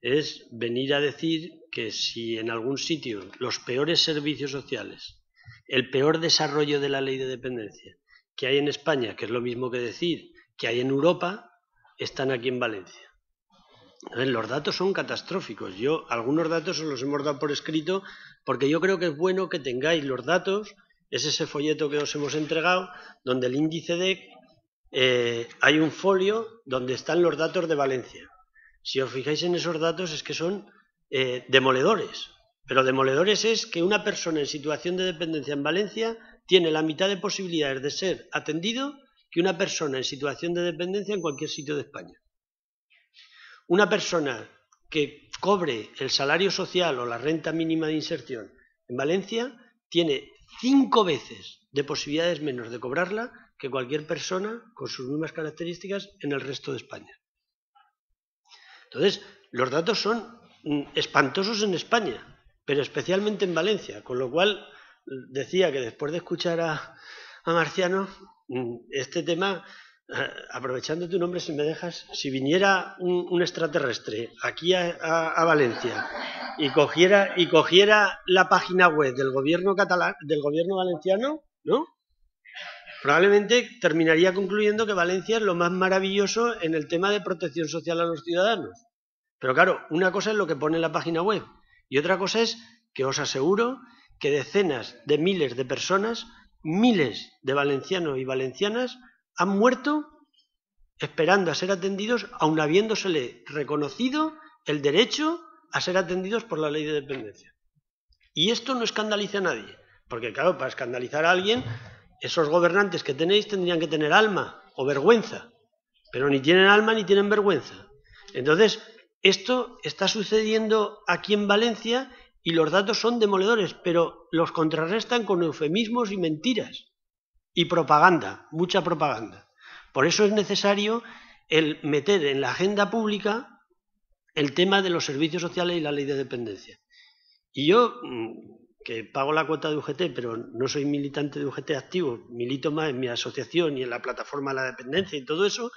es venir a decir que si en algún sitio los peores servicios sociales, el peor desarrollo de la ley de dependencia que hay en España, que es lo mismo que decir que hay en Europa, están aquí en Valencia. Los datos son catastróficos. Algunos datos os los hemos dado por escrito porque yo creo que es bueno que tengáis los datos. Es ese folleto que os hemos entregado, donde el índice DEC, hay un folio donde están los datos de Valencia. Si os fijáis en esos datos es que son demoledores. Pero demoledores es que una persona en situación de dependencia en Valencia tiene la mitad de posibilidades de ser atendido que una persona en situación de dependencia en cualquier sitio de España. Una persona que cobre el salario social o la renta mínima de inserción en Valencia tiene 5 veces de posibilidades menos de cobrarla que cualquier persona con sus mismas características en el resto de España. Entonces, los datos son espantosos en España, pero especialmente en Valencia, con lo cual decía que después de escuchar a Marciano este tema, aprovechando tu nombre, si me dejas, si viniera un extraterrestre aquí a Valencia y cogiera la página web del gobierno catalán, del gobierno valenciano, ¿no? Probablemente terminaría concluyendo que Valencia es lo más maravilloso en el tema de protección social a los ciudadanos. Pero claro, una cosa es lo que pone en la página web y otra cosa es que os aseguro que decenas de miles de personas, miles de valencianos y valencianas han muerto esperando a ser atendidos, aun habiéndosele reconocido el derecho a ser atendidos por la ley de dependencia. Y esto no escandaliza a nadie, porque claro, para escandalizar a alguien, esos gobernantes que tenéis tendrían que tener alma o vergüenza, pero ni tienen alma ni tienen vergüenza. Entonces, esto está sucediendo aquí en Valencia y los datos son demoledores, pero los contrarrestan con eufemismos y mentiras y propaganda, mucha propaganda. Por eso es necesario el meter en la agenda pública el tema de los servicios sociales y la ley de dependencia. Y yo, que pago la cuota de UGT, pero no soy militante de UGT activo, milito más en mi asociación y en la plataforma de la dependencia y todo eso,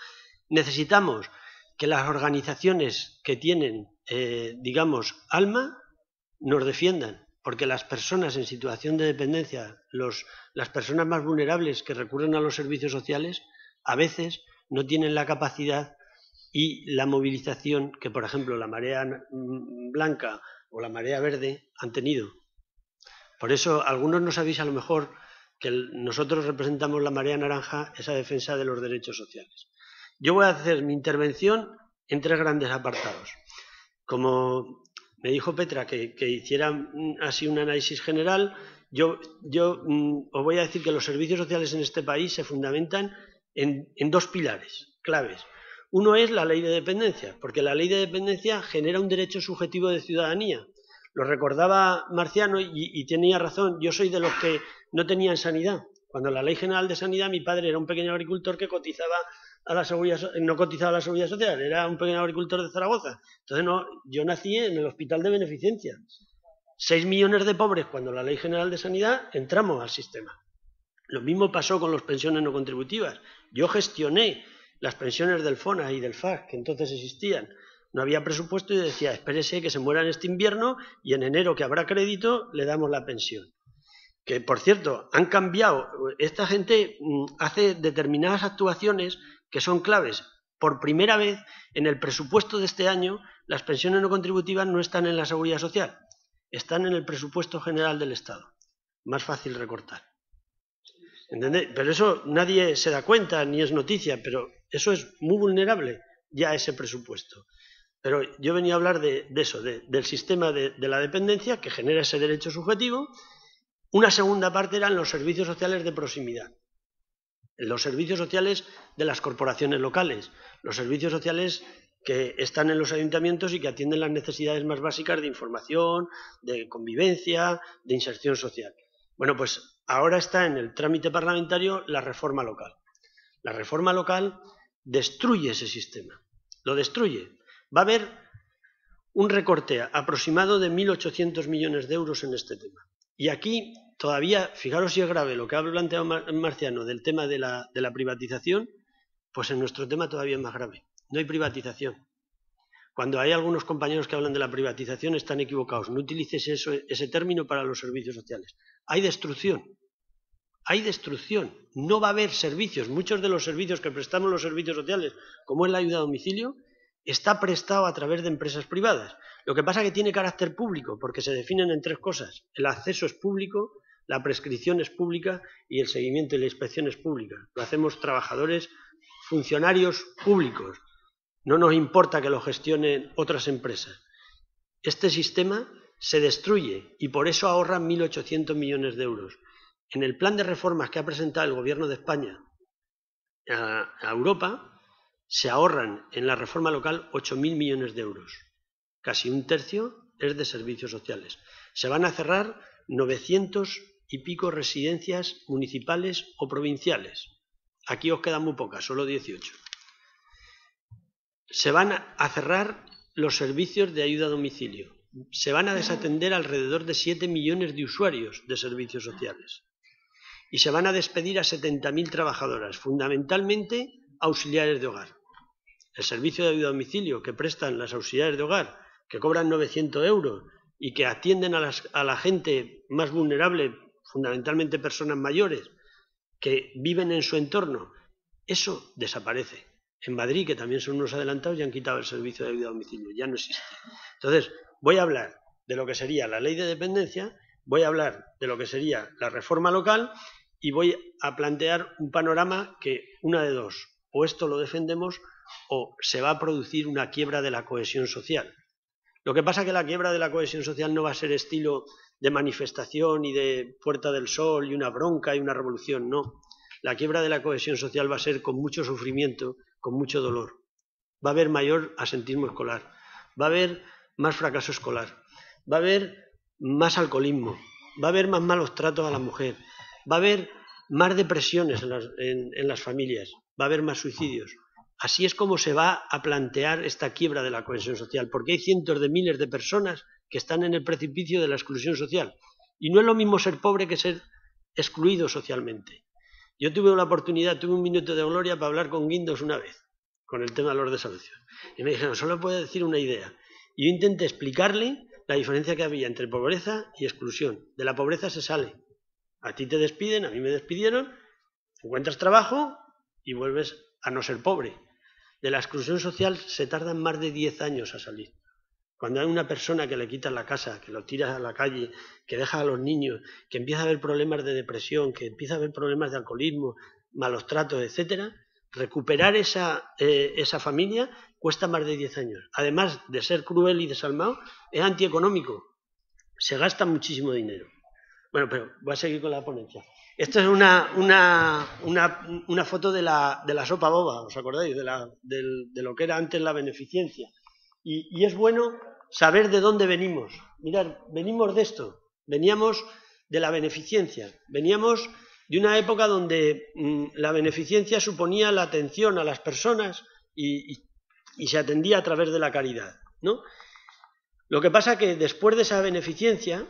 necesitamos que las organizaciones que tienen, digamos, alma, nos defiendan, porque las personas en situación de dependencia, las personas más vulnerables que recurren a los servicios sociales, a veces no tienen la capacidad y la movilización que, por ejemplo, la marea blanca o la marea verde han tenido. Por eso, algunos no sabéis a lo mejor que nosotros representamos la marea naranja, esa defensa de los derechos sociales. Yo voy a hacer mi intervención en 3 grandes apartados. Como me dijo Petra que hiciera así un análisis general, yo os voy a decir que los servicios sociales en este país se fundamentan en 2 pilares claves. Uno es la ley de dependencia, porque la ley de dependencia genera un derecho subjetivo de ciudadanía. Lo recordaba Marciano y tenía razón, yo soy de los que no tenían sanidad. Cuando la Ley General de Sanidad, mi padre era un pequeño agricultor que cotizaba a la seguridad, no cotizaba a la seguridad social, era un pequeño agricultor de Zaragoza. Entonces yo nací en el Hospital de Beneficencia. 6 millones de pobres cuando la Ley General de Sanidad entramos al sistema. Lo mismo pasó con las pensiones no contributivas. Yo gestioné las pensiones del FONA y del FAS, que entonces existían. No había presupuesto y decía, espérese que se muera en este invierno y en enero que habrá crédito le damos la pensión. Que, por cierto, han cambiado. Esta gente hace determinadas actuaciones que son claves. Por primera vez, en el presupuesto de este año, las pensiones no contributivas no están en la Seguridad Social, están en el presupuesto general del Estado. Más fácil recortar. ¿Entendéis? Pero eso nadie se da cuenta, ni es noticia, pero eso es muy vulnerable ya ese presupuesto. Pero yo venía a hablar de eso, del sistema de la dependencia que genera ese derecho subjetivo. Una segunda parte eran los servicios sociales de proximidad, los servicios sociales de las corporaciones locales, los servicios sociales que están en los ayuntamientos y que atienden las necesidades más básicas de información, de convivencia, de inserción social. Bueno, pues ahora está en el trámite parlamentario la reforma local. La reforma local destruye ese sistema, lo destruye. Va a haber un recorte aproximado de 1.800 millones de euros en este tema. Y aquí todavía, fijaros si es grave lo que ha planteado Marciano del tema de la privatización, pues en nuestro tema todavía es más grave. No hay privatización. Cuando hay algunos compañeros que hablan de la privatización están equivocados. No utilices ese término para los servicios sociales. Hay destrucción. Hay destrucción. No va a haber servicios. Muchos de los servicios que prestamos los servicios sociales, como es la ayuda a domicilio, está prestado a través de empresas privadas. Lo que pasa es que tiene carácter público, porque se definen en 3 cosas. El acceso es público, la prescripción es pública y el seguimiento y la inspección es pública. Lo hacemos trabajadores, funcionarios públicos. No nos importa que lo gestionen otras empresas. Este sistema se destruye y por eso ahorran 1.800 millones de euros. En el plan de reformas que ha presentado el Gobierno de España a Europa, se ahorran en la reforma local 8.000 millones de euros. Casi un tercio es de servicios sociales. Se van a cerrar 900 y pico residencias municipales o provinciales. Aquí os quedan muy pocas, solo 18. Se van a cerrar los servicios de ayuda a domicilio. Se van a desatender alrededor de 7 millones de usuarios de servicios sociales. y se van a despedir a 70.000 trabajadoras, fundamentalmente auxiliares de hogar. El servicio de ayuda a domicilio que prestan las auxiliares de hogar, que cobran 900 euros y que atienden a la gente más vulnerable, fundamentalmente personas mayores, que viven en su entorno, eso desaparece. En Madrid, que también son unos adelantados, ya han quitado el servicio de ayuda a domicilio, ya no existe. Entonces, voy a hablar de lo que sería la ley de dependencia, voy a hablar de lo que sería la reforma local y voy a plantear un panorama que, una de dos, o esto lo defendemos o se va a producir una quiebra de la cohesión social. Lo que pasa es que la quiebra de la cohesión social no va a ser estilo de manifestación y de Puerta del Sol y una bronca y una revolución, no. La quiebra de la cohesión social va a ser con mucho sufrimiento, con mucho dolor. Va a haber mayor asentismo escolar, va a haber más fracaso escolar, va a haber más alcoholismo, va a haber más malos tratos a la mujer, va a haber más depresiones en las familias, va a haber más suicidios. Así es como se va a plantear esta quiebra de la cohesión social, porque hay cientos de miles de personas que están en el precipicio de la exclusión social. Y no es lo mismo ser pobre que ser excluido socialmente. Yo tuve un minuto de gloria para hablar con Guindos una vez, con el tema de los desahucios. Y me dijeron, solo puedo decir una idea. Y yo intenté explicarle la diferencia que había entre pobreza y exclusión. De la pobreza se sale. A ti te despiden, a mí me despidieron, encuentras trabajo y vuelves a no ser pobre. De la exclusión social se tardan más de 10 años a salir. Cuando hay una persona que le quitan la casa, que lo tira a la calle, que deja a los niños, que empieza a haber problemas de depresión, que empieza a haber problemas de alcoholismo, malos tratos, etcétera, recuperar esa familia cuesta más de 10 años. Además de ser cruel y desalmado, es antieconómico. Se gasta muchísimo dinero. Bueno, pero voy a seguir con la ponencia. Esto es una foto de la sopa boba, ¿os acordáis? De lo que era antes la beneficencia. Y es bueno saber de dónde venimos. Mirad, venimos de esto. Veníamos de la beneficencia. Veníamos de una época donde la beneficencia suponía la atención a las personas y se atendía a través de la caridad, ¿no? Lo que pasa que después de esa beneficencia,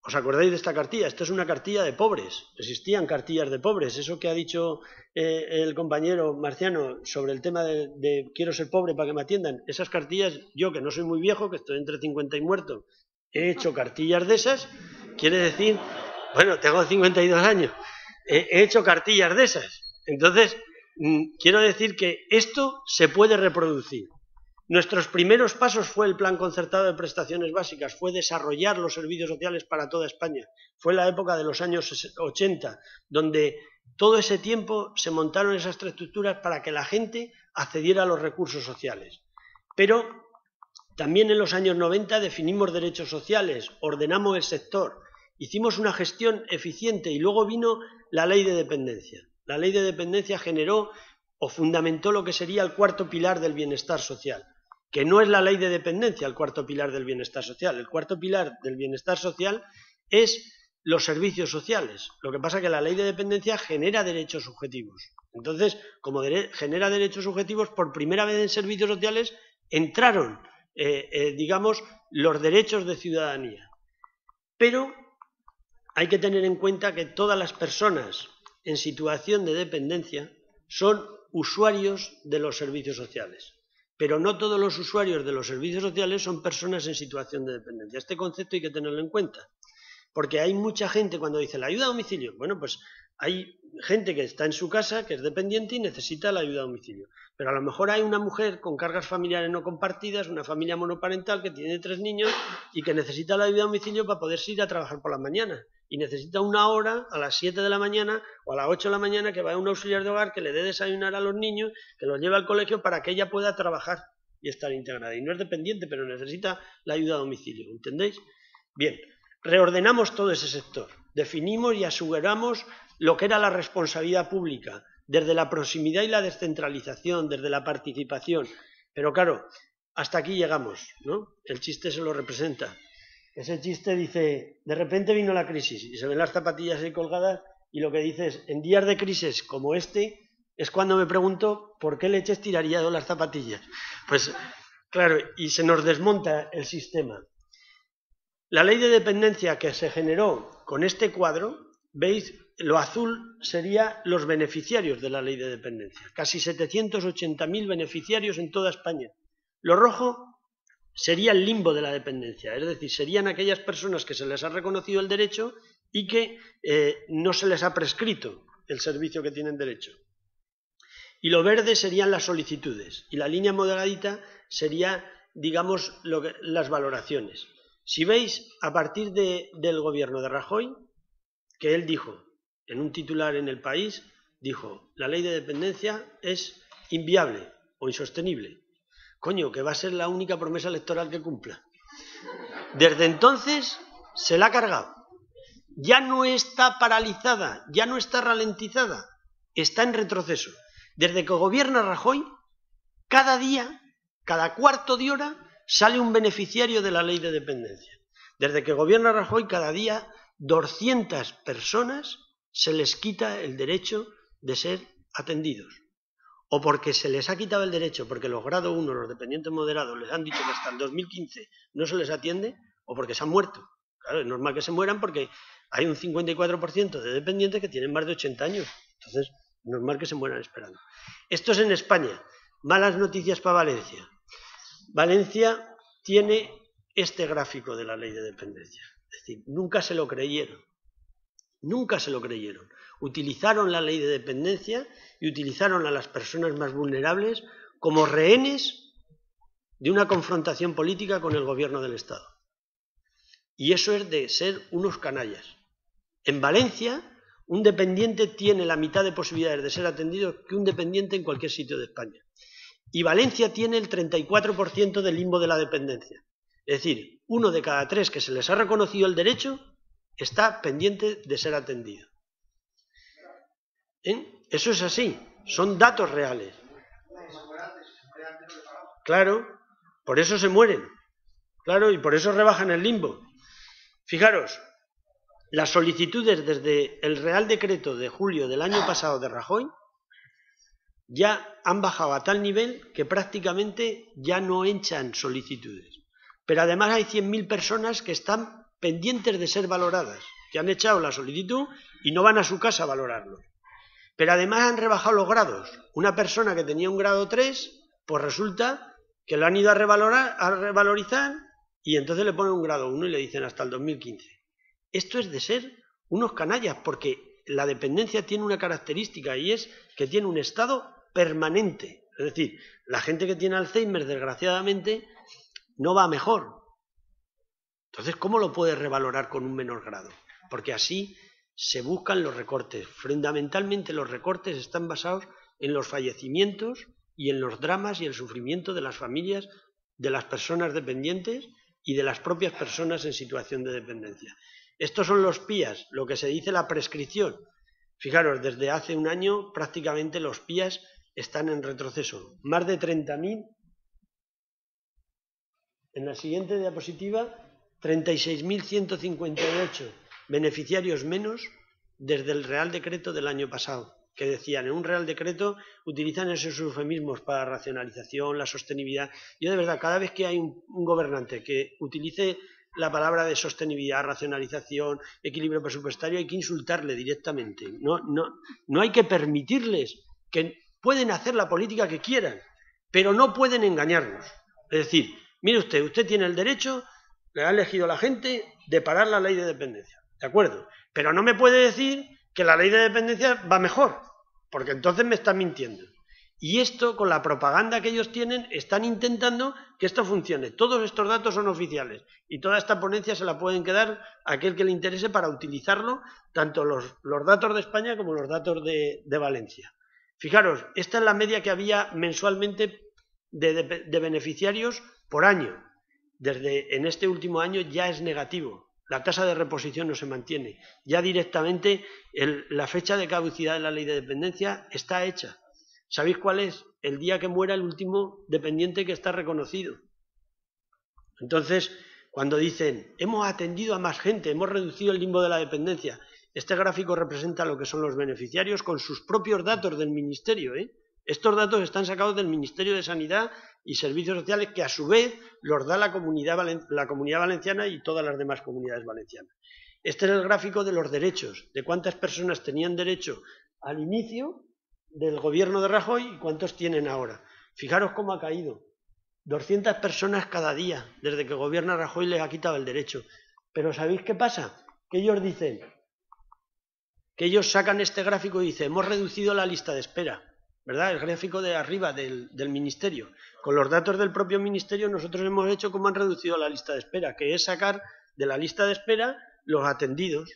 ¿os acordáis de esta cartilla? Esto es una cartilla de pobres. Existían cartillas de pobres. Eso que ha dicho el compañero Marciano sobre el tema de quiero ser pobre para que me atiendan. Esas cartillas, yo que no soy muy viejo, que estoy entre 50 y muerto, he hecho cartillas de esas. Quiere decir, bueno, tengo 52 años. He hecho cartillas de esas. Entonces, quiero decir que esto se puede reproducir. Nuestros primeros pasos fue el Plan Concertado de Prestaciones Básicas, fue desarrollar los servicios sociales para toda España. Fue la época de los años 80, donde todo ese tiempo se montaron esas tres estructuras para que la gente accediera a los recursos sociales. Pero también en los años 90 definimos derechos sociales, ordenamos el sector, hicimos una gestión eficiente y luego vino la ley de dependencia. La ley de dependencia generó o fundamentó lo que sería el cuarto pilar del bienestar social, que no es la ley de dependencia el cuarto pilar del bienestar social. El cuarto pilar del bienestar social es los servicios sociales. Lo que pasa es que la ley de dependencia genera derechos subjetivos. Entonces, como genera derechos subjetivos, por primera vez en servicios sociales entraron, digamos, los derechos de ciudadanía. Pero hay que tener en cuenta que todas las personas en situación de dependencia son usuarios de los servicios sociales. Pero no todos los usuarios de los servicios sociales son personas en situación de dependencia. Este concepto hay que tenerlo en cuenta. Porque hay mucha gente cuando dice la ayuda a domicilio. Bueno, pues hay gente que está en su casa, que es dependiente y necesita la ayuda a domicilio. Pero a lo mejor hay una mujer con cargas familiares no compartidas, una familia monoparental que tiene 3 niños y que necesita la ayuda a domicilio para poderse ir a trabajar por las mañanas. Y necesita una hora a las 7 de la mañana o a las 8 de la mañana que vaya un auxiliar de hogar que le dé desayunar a los niños, que los lleve al colegio para que ella pueda trabajar y estar integrada. Y no es dependiente, pero necesita la ayuda a domicilio. ¿Entendéis? Bien, reordenamos todo ese sector. Definimos y aseguramos lo que era la responsabilidad pública, desde la proximidad y la descentralización, desde la participación. Pero claro, hasta aquí llegamos, ¿no? El chiste se lo representa. Ese chiste dice, de repente vino la crisis y se ven las zapatillas ahí colgadas y lo que dice es, en días de crisis como este, es cuando me pregunto por qué leches tiraría yo las zapatillas. Pues claro, y se nos desmonta el sistema. La ley de dependencia que se generó con este cuadro, veis lo azul sería los beneficiarios de la ley de dependencia. Casi 780.000 beneficiarios en toda España. Lo rojo sería el limbo de la dependencia, es decir, serían aquellas personas que se les ha reconocido el derecho y que no se les ha prescrito el servicio que tienen derecho. Y lo verde serían las solicitudes, y la línea moderadita sería, digamos, las valoraciones. Si veis, a partir del gobierno de Rajoy, que él dijo, en un titular en El País, dijo, la ley de dependencia es inviable o insostenible. Coño, que va a ser la única promesa electoral que cumpla. Desde entonces se la ha cargado. Ya no está paralizada, ya no está ralentizada, está en retroceso. Desde que gobierna Rajoy, cada día, cada cuarto de hora, sale un beneficiario de la ley de dependencia. Desde que gobierna Rajoy, cada día, 200 personas se les quita el derecho de ser atendidos. O porque se les ha quitado el derecho, porque los grado 1, los dependientes moderados, les han dicho que hasta el 2015 no se les atiende, o porque se han muerto. Claro, es normal que se mueran porque hay un 54% de dependientes que tienen más de 80 años. Entonces, es normal que se mueran esperando. Esto es en España. Malas noticias para Valencia. Valencia tiene este gráfico de la ley de dependencia. Es decir, nunca se lo creyeron. Nunca se lo creyeron. Utilizaron la ley de dependencia y utilizaron a las personas más vulnerables como rehenes de una confrontación política con el gobierno del Estado. Y eso es de ser unos canallas. En Valencia, un dependiente tiene la mitad de posibilidades de ser atendido que un dependiente en cualquier sitio de España. Y Valencia tiene el 34% del limbo de la dependencia. Es decir, 1 de cada 3 que se les ha reconocido el derecho está pendiente de ser atendido. Eso es así, son datos reales. Claro, por eso se mueren. Claro, y por eso rebajan el limbo. Fijaros, las solicitudes desde el Real Decreto de julio del año pasado de Rajoy ya han bajado a tal nivel que prácticamente ya no echan solicitudes. Pero además hay 100.000 personas que están pendientes de ser valoradas, que han echado la solicitud y no van a su casa a valorarlo. Pero además han rebajado los grados. Una persona que tenía un grado 3, pues resulta que lo han ido a revalorizar y entonces le ponen un grado 1 y le dicen hasta el 2015. Esto es de ser unos canallas, porque la dependencia tiene una característica y es que tiene un estado permanente. Es decir, la gente que tiene Alzheimer, desgraciadamente, no va mejor. Entonces, ¿cómo lo puedes revalorar con un menor grado? Porque así se buscan los recortes. Fundamentalmente los recortes están basados en los fallecimientos y en los dramas y el sufrimiento de las familias, de las personas dependientes y de las propias personas en situación de dependencia. Estos son los PIAs, lo que se dice la prescripción. Fijaros, desde hace un año prácticamente los PIAs están en retroceso. Más de 30.000. En la siguiente diapositiva, 36.158 beneficiarios menos desde el Real Decreto del año pasado, que decían, en un Real Decreto utilizan esos eufemismos para racionalización, la sostenibilidad. Yo de verdad, cada vez que hay un gobernante que utilice la palabra de sostenibilidad, racionalización, equilibrio presupuestario, hay que insultarle directamente. No hay que permitirles, que pueden hacer la política que quieran, pero no pueden engañarnos. Es decir, mire usted tiene el derecho, le ha elegido la gente, de parar la ley de dependencia. ¿De acuerdo? Pero no me puede decir que la ley de dependencia va mejor, porque entonces me están mintiendo. Y esto, con la propaganda que ellos tienen, están intentando que esto funcione. Todos estos datos son oficiales y toda esta ponencia se la pueden quedar a aquel que le interese para utilizarlo, tanto los datos de España como los datos de Valencia. Fijaros, esta es la media que había mensualmente de beneficiarios por año. En este último año ya es negativo. La tasa de reposición no se mantiene. Ya directamente la fecha de caducidad de la ley de dependencia está hecha. ¿Sabéis cuál es? El día que muera el último dependiente que está reconocido. Entonces, cuando dicen, hemos atendido a más gente, hemos reducido el limbo de la dependencia, este gráfico representa lo que son los beneficiarios con sus propios datos del Ministerio. Estos datos están sacados del Ministerio de Sanidad y Servicios Sociales, que a su vez los da la Comunidad Valenciana y todas las demás comunidades valencianas. Este es el gráfico de los derechos, de cuántas personas tenían derecho al inicio del gobierno de Rajoy y cuántos tienen ahora. Fijaros cómo ha caído. 200 personas cada día, desde que gobierna Rajoy les ha quitado el derecho. Pero ¿sabéis qué pasa? Que ellos dicen, que ellos sacan este gráfico y dicen, hemos reducido la lista de espera, ¿verdad? El gráfico de arriba del ministerio. Con los datos del propio ministerio nosotros hemos hecho cómo han reducido la lista de espera, que es sacar de la lista de espera los atendidos.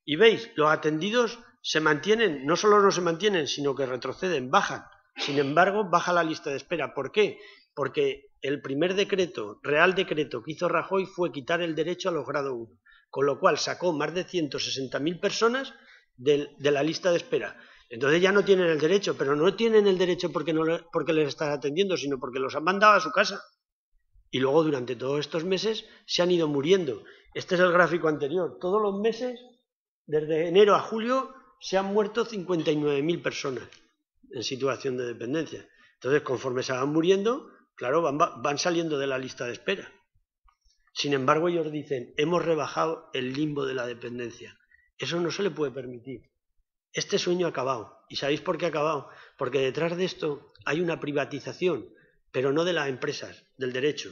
Y veis, los atendidos se mantienen, no solo no se mantienen, sino que retroceden, bajan. Sin embargo, baja la lista de espera. ¿Por qué? Porque el primer decreto, real decreto que hizo Rajoy fue quitar el derecho a los grado 1, con lo cual sacó más de 160.000 personas de la lista de espera. Entonces ya no tienen el derecho, pero no tienen el derecho porque les estás atendiendo, sino porque los han mandado a su casa. Y luego durante todos estos meses se han ido muriendo. Este es el gráfico anterior. Todos los meses, desde enero a julio, se han muerto 59.000 personas en situación de dependencia. Entonces, conforme se van muriendo, claro, van saliendo de la lista de espera. Sin embargo, ellos dicen, hemos rebajado el limbo de la dependencia. Eso no se le puede permitir. Este sueño ha acabado. ¿Y sabéis por qué ha acabado? Porque detrás de esto hay una privatización, pero no de las empresas, del derecho.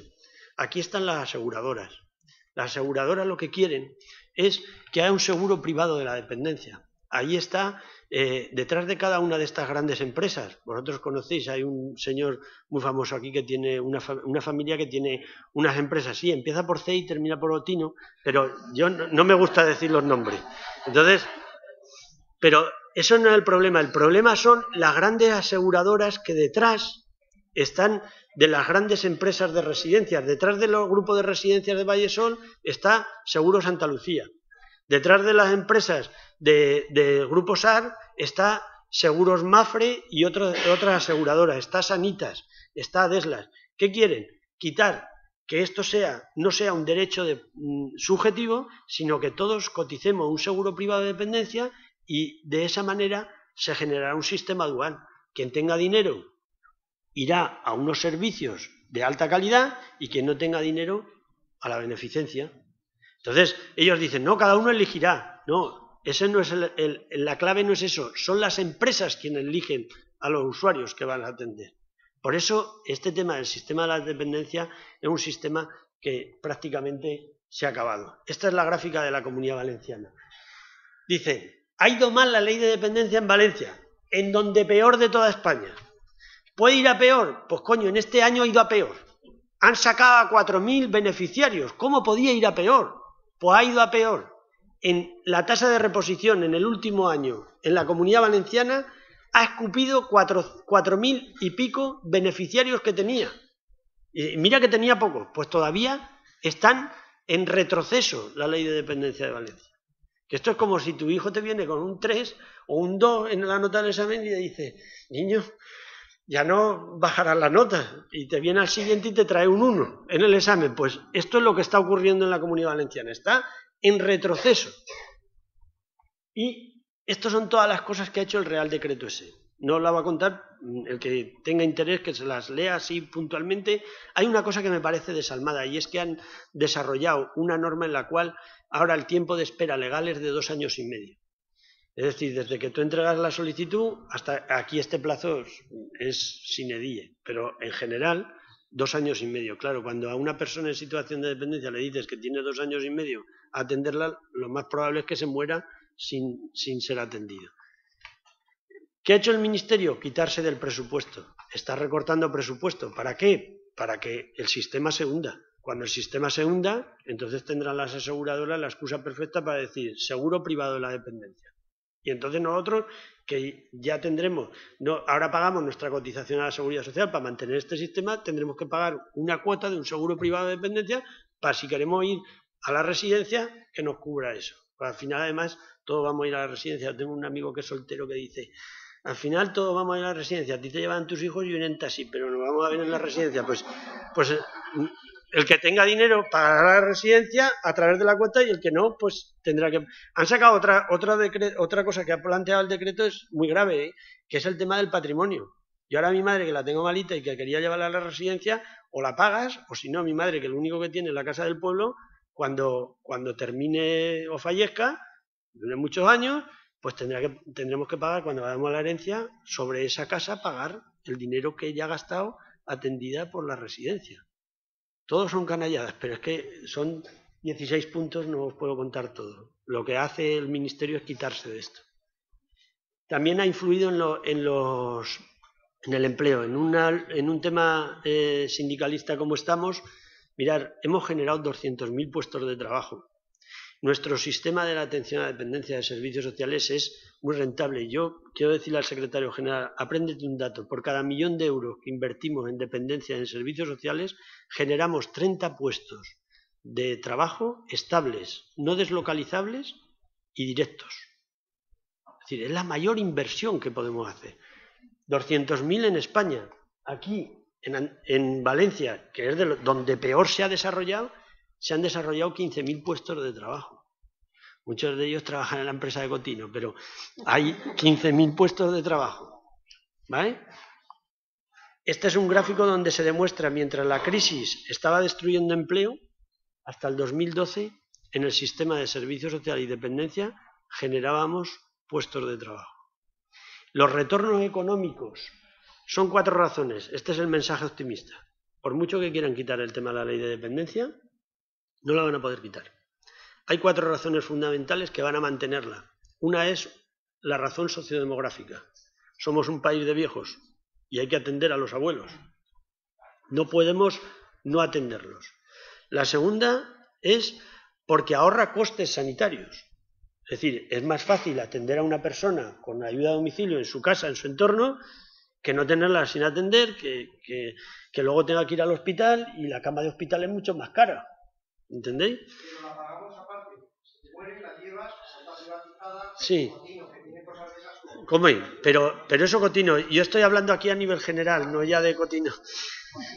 Aquí están las aseguradoras. Las aseguradoras lo que quieren es que haya un seguro privado de la dependencia. Ahí está, detrás de cada una de estas grandes empresas. Vosotros conocéis, hay un señor muy famoso aquí que tiene una familia que tiene unas empresas. Sí, empieza por C y termina por Otino, pero yo no me gusta decir los nombres. Entonces, pero eso no es el problema son las grandes aseguradoras que detrás están de las grandes empresas de residencias. Detrás de los grupos de residencias de Vallesol está Seguro Santa Lucía. Detrás de las empresas de Grupo SAR está Seguros Mafre y otras aseguradoras. Está Sanitas, está Adeslas. ¿Qué quieren? Quitar que esto no sea un derecho subjetivo, sino que todos coticemos un seguro privado de dependencia y de esa manera se generará un sistema dual. Quien tenga dinero irá a unos servicios de alta calidad y quien no tenga dinero a la beneficencia. Entonces ellos dicen, no, cada uno elegirá. No, ese no es la clave no es eso, son las empresas quienes eligen a los usuarios que van a atender. Por eso este tema del sistema de la dependencia es un sistema que prácticamente se ha acabado. Esta es la gráfica de la Comunidad Valenciana. Dice, ha ido mal la ley de dependencia en Valencia, en donde peor de toda España. ¿Puede ir a peor? Pues coño, en este año ha ido a peor. Han sacado a 4.000 beneficiarios. ¿Cómo podía ir a peor? Pues ha ido a peor. En la tasa de reposición en el último año en la Comunidad Valenciana ha escupido 4.000 y pico beneficiarios que tenía. Y mira que tenía pocos, pues todavía están en retroceso la ley de dependencia de Valencia. Que esto es como si tu hijo te viene con un 3 o un 2 en la nota del examen y te dice, niño, ya no bajarás la nota, y te viene al siguiente y te trae un 1 en el examen. Pues esto es lo que está ocurriendo en la Comunidad Valenciana, está en retroceso. Y estas son todas las cosas que ha hecho el Real Decreto ese. No os la va a contar, el que tenga interés que se las lea así puntualmente. Hay una cosa que me parece desalmada y es que han desarrollado una norma en la cual ahora el tiempo de espera legal es de 2 años y medio. Es decir, desde que tú entregas la solicitud hasta aquí este plazo es sine die, pero en general 2 años y medio. Claro, cuando a una persona en situación de dependencia le dices que tiene 2 años y medio a atenderla, lo más probable es que se muera sin ser atendido. ¿Qué ha hecho el Ministerio? Quitarse del presupuesto. Está recortando presupuesto. ¿Para qué? Para que el sistema se hunda. Cuando el sistema se hunda, entonces tendrán las aseguradoras la excusa perfecta para decir seguro privado de la dependencia. Y entonces nosotros, que ya tendremos, ahora pagamos nuestra cotización a la Seguridad Social para mantener este sistema, tendremos que pagar una cuota de un seguro privado de dependencia para si queremos ir a la residencia que nos cubra eso. Pues al final, además, todos vamos a ir a la residencia. Tengo un amigo que es soltero que dice, al final todos vamos a ir a la residencia, a ti te llevan tus hijos y vienen en taxi, pero nos vamos a ver en la residencia. Pues el que tenga dinero pagará la residencia a través de la cuota y el que no, pues tendrá que... Han sacado otra cosa que ha planteado el decreto, es muy grave, que es el tema del patrimonio. Yo ahora a mi madre, que la tengo malita y que quería llevarla a la residencia, o la pagas, o si no, mi madre, que lo único que tiene es la casa del pueblo, cuando termine o fallezca, dure muchos años, pues tendremos que pagar, cuando hagamos la herencia, sobre esa casa pagar el dinero que ella ha gastado atendida por la residencia. Todos son canalladas, pero es que son 16 puntos, no os puedo contar todo. Lo que hace el Ministerio es quitarse de esto. También ha influido en el empleo. En un tema sindicalista como estamos, mirad, hemos generado 200.000 puestos de trabajo. Nuestro sistema de la atención a la dependencia de servicios sociales es muy rentable. Yo quiero decirle al secretario general, apréndete un dato, por cada 1.000.000 de euros que invertimos en dependencia en servicios sociales, generamos 30 puestos de trabajo estables, no deslocalizables y directos. Es decir, es la mayor inversión que podemos hacer. 200.000 en España. Aquí, en Valencia, que es donde peor se ha desarrollado, se han desarrollado 15.000 puestos de trabajo. Muchos de ellos trabajan en la empresa de Cotino, pero hay 15.000 puestos de trabajo. ¿Vale? Este es un gráfico donde se demuestra, mientras la crisis estaba destruyendo empleo, hasta el 2012, en el sistema de servicios sociales y dependencia, generábamos puestos de trabajo. Los retornos económicos son 4 razones. Este es el mensaje optimista. Por mucho que quieran quitar el tema de la ley de dependencia, no la van a poder quitar. Hay 4 razones fundamentales que van a mantenerla. Una es la razón sociodemográfica. Somos un país de viejos y hay que atender a los abuelos. No podemos no atenderlos. La segunda es porque ahorra costes sanitarios. Es decir, es más fácil atender a una persona con ayuda a domicilio en su casa, en su entorno, que no tenerla sin atender, que luego tenga que ir al hospital y la cama de hospital es mucho más cara. ¿Entendéis?
Pero la pagamos aparte. Si te mueres, la llevas, está privatizada,
sí.
Cotino, que tiene cosas de esas.
¿Cómo? Pero eso Cotino, yo estoy hablando aquí a nivel general, no ya de Cotino.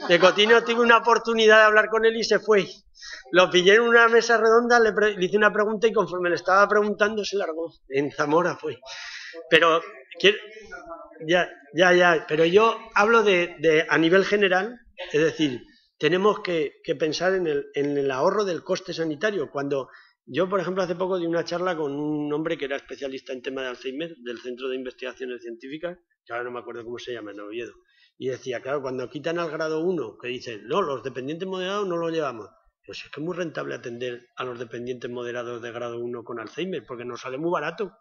De Cotino tuve una oportunidad de hablar con él y se fue. Lo pillé en una mesa redonda, le hice una pregunta y conforme le estaba preguntando se largó. En Zamora fue. Pero pero yo hablo de a nivel general, es decir, tenemos que pensar en el ahorro del coste sanitario. Cuando yo, por ejemplo, hace poco di una charla con un hombre que era especialista en tema de Alzheimer, del Centro de Investigaciones Científicas, que ahora no me acuerdo cómo se llama, en Oviedo, y decía, claro, cuando quitan al grado 1, que dicen, no, los dependientes moderados no los llevamos. Pues es que es muy rentable atender a los dependientes moderados de grado 1 con Alzheimer, porque nos sale muy barato.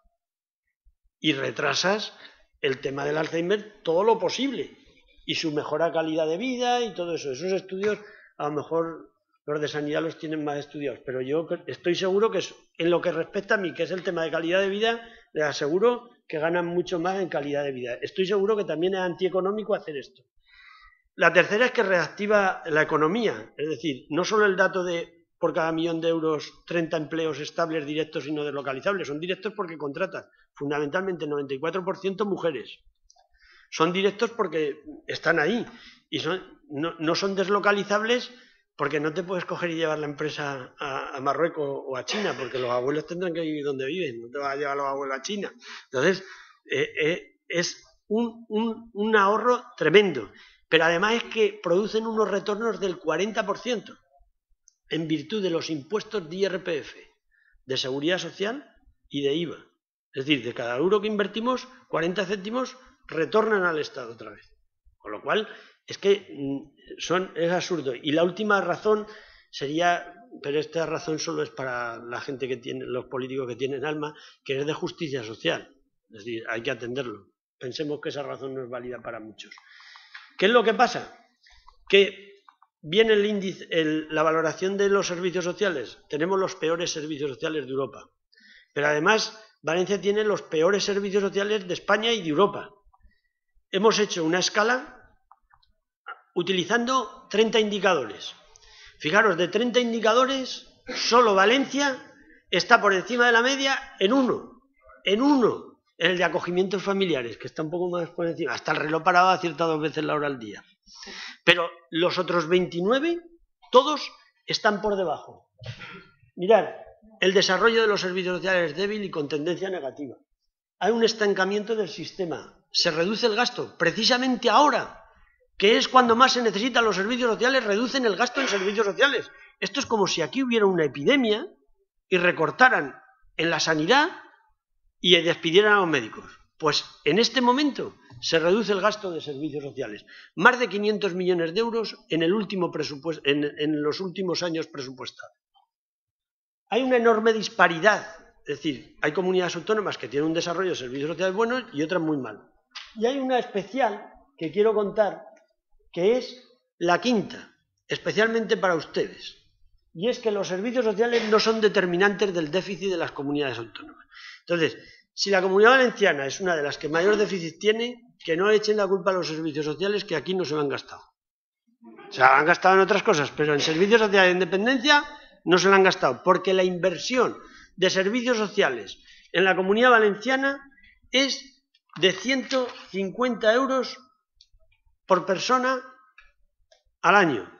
Y retrasas el tema del Alzheimer todo lo posible. Y su mejora calidad de vida y todo eso. Esos estudios, a lo mejor los de sanidad los tienen más estudiados, pero yo estoy seguro que en lo que respecta a mí, que es el tema de calidad de vida, les aseguro que ganan mucho más en calidad de vida. Estoy seguro que también es antieconómico hacer esto. La tercera es que reactiva la economía, es decir, no solo el dato de por cada 1.000.000 de euros 30 empleos estables directos y no deslocalizables, son directos porque contratan fundamentalmente 94% mujeres. Son directos porque están ahí y no son deslocalizables porque no te puedes coger y llevar la empresa a Marruecos o a China, porque los abuelos tendrán que vivir donde viven, no te vas a llevar a los abuelos a China. Entonces, es un ahorro tremendo. Pero además es que producen unos retornos del 40% en virtud de los impuestos de IRPF, de Seguridad Social y de IVA. Es decir, de cada euro que invertimos, 40 céntimos retornan al Estado otra vez. Con lo cual, es que es absurdo. Y la última razón sería, pero esta razón solo es para la gente que tiene, los políticos que tienen alma, que es de justicia social. Es decir, hay que atenderlo. Pensemos que esa razón no es válida para muchos. ¿Qué es lo que pasa? Que viene el índice, la valoración de los servicios sociales. Tenemos los peores servicios sociales de Europa. Pero además, Valencia tiene los peores servicios sociales de España y de Europa. Hemos hecho una escala utilizando 30 indicadores. Fijaros, de 30 indicadores, solo Valencia está por encima de la media en uno. En el de acogimientos familiares, que está un poco más por encima. Hasta el reloj parado acierta 2 veces la hora al día. Pero los otros 29, todos están por debajo. Mirad, el desarrollo de los servicios sociales es débil y con tendencia negativa. Hay un estancamiento del sistema. Se reduce el gasto, precisamente ahora que es cuando más se necesitan los servicios sociales, reducen el gasto en servicios sociales. Esto es como si aquí hubiera una epidemia y recortaran en la sanidad y despidieran a los médicos. Pues en este momento se reduce el gasto de servicios sociales. Más de 500 millones de euros en los últimos años presupuestados. Hay una enorme disparidad. Es decir, hay comunidades autónomas que tienen un desarrollo de servicios sociales buenos y otras muy mal. Y hay una especial que quiero contar, que es la quinta, especialmente para ustedes. Y es que los servicios sociales no son determinantes del déficit de las comunidades autónomas. Entonces, si la Comunidad Valenciana es una de las que mayor déficit tiene, que no echen la culpa a los servicios sociales, que aquí no se lo han gastado. Se lo han gastado en otras cosas, pero en servicios sociales de independencia no se lo han gastado, porque la inversión de servicios sociales en la Comunidad Valenciana es de 150 euros por persona al año,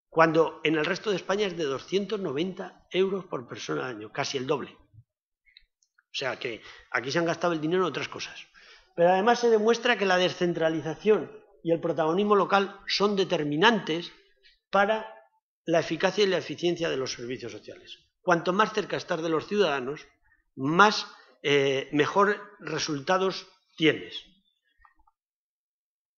cuando en el resto de España es de 290 euros por persona al año, casi el doble. O sea que aquí se han gastado el dinero en otras cosas. Pero además se demuestra que la descentralización y el protagonismo local son determinantes para la eficacia y la eficiencia de los servicios sociales. Cuanto más cerca estás de los ciudadanos, mejores resultados tienes.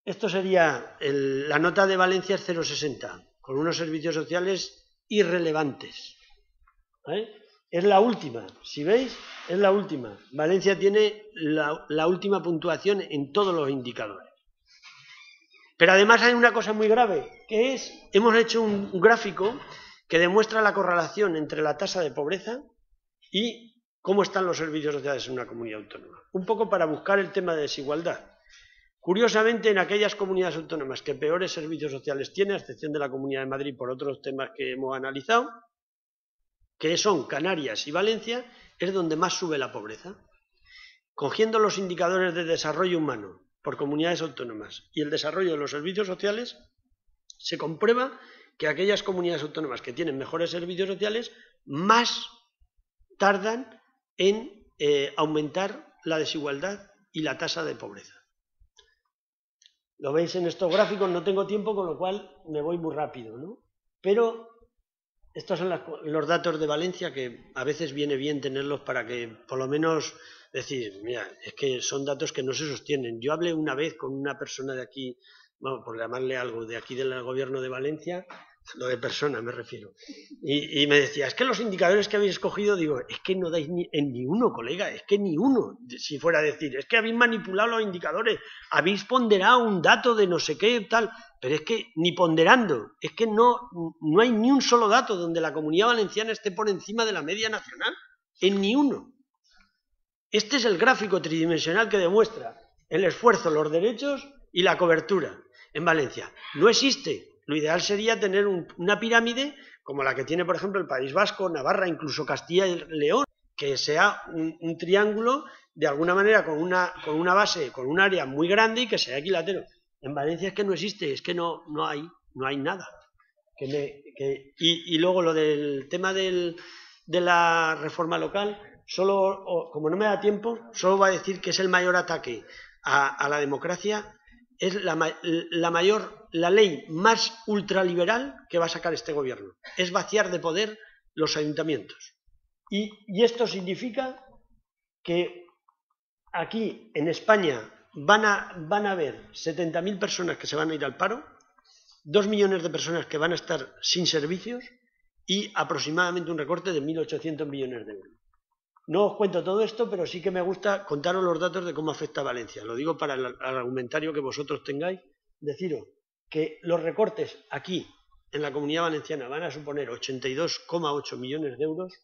Esto sería, la nota de Valencia es 0,60, con unos servicios sociales irrelevantes. Es la última, si veis, es la última. Valencia tiene la última puntuación en todos los indicadores. Pero además hay una cosa muy grave, que es, hemos hecho un gráfico que demuestra la correlación entre la tasa de pobreza y cómo están los servicios sociales en una comunidad autónoma. Un poco para buscar el tema de desigualdad. Curiosamente, en aquellas comunidades autónomas que peores servicios sociales tiene, a excepción de la Comunidad de Madrid por otros temas que hemos analizado, que son Canarias y Valencia, es donde más sube la pobreza. Cogiendo los indicadores de desarrollo humano por comunidades autónomas y el desarrollo de los servicios sociales, se comprueba que aquellas comunidades autónomas que tienen mejores servicios sociales más tardan en aumentar la desigualdad y la tasa de pobreza. Lo veis en estos gráficos, no tengo tiempo, con lo cual me voy muy rápido, ¿no? Pero estos son los datos de Valencia, que a veces viene bien tenerlos para que por lo menos decir, mira, es que son datos que no se sostienen. Yo hablé una vez con una persona de aquí, bueno, por llamarle algo, de aquí del gobierno de Valencia, lo de persona me refiero, y me decía, es que los indicadores que habéis escogido, digo, es que no dais ni uno, colega, es que ni uno, si fuera a decir, es que habéis manipulado los indicadores, habéis ponderado un dato de no sé qué, tal, pero es que ni ponderando, es que no hay ni un solo dato donde la Comunidad Valenciana esté por encima de la media nacional, en ni uno. Este es el gráfico tridimensional que demuestra el esfuerzo, los derechos y la cobertura en Valencia. No existe. Lo ideal sería tener una pirámide como la que tiene, por ejemplo, el País Vasco, Navarra, incluso Castilla y León, que sea un triángulo, de alguna manera, con una base, con un área muy grande y que sea equilátero. En Valencia es que no existe, es que no hay nada. Y luego lo del tema de la reforma local, como no me da tiempo, solo voy a decir que es el mayor ataque a la democracia. Es la ley más ultraliberal que va a sacar este gobierno. Es vaciar de poder los ayuntamientos. Y esto significa que aquí, en España, van a haber 70.000 personas que se van a ir al paro, 2 millones de personas que van a estar sin servicios y aproximadamente un recorte de 1.800 millones de euros. No os cuento todo esto, pero sí que me gusta contaros los datos de cómo afecta a Valencia. Lo digo para el argumentario que vosotros tengáis. Deciros que los recortes aquí, en la Comunidad Valenciana, van a suponer 82,8 millones de euros,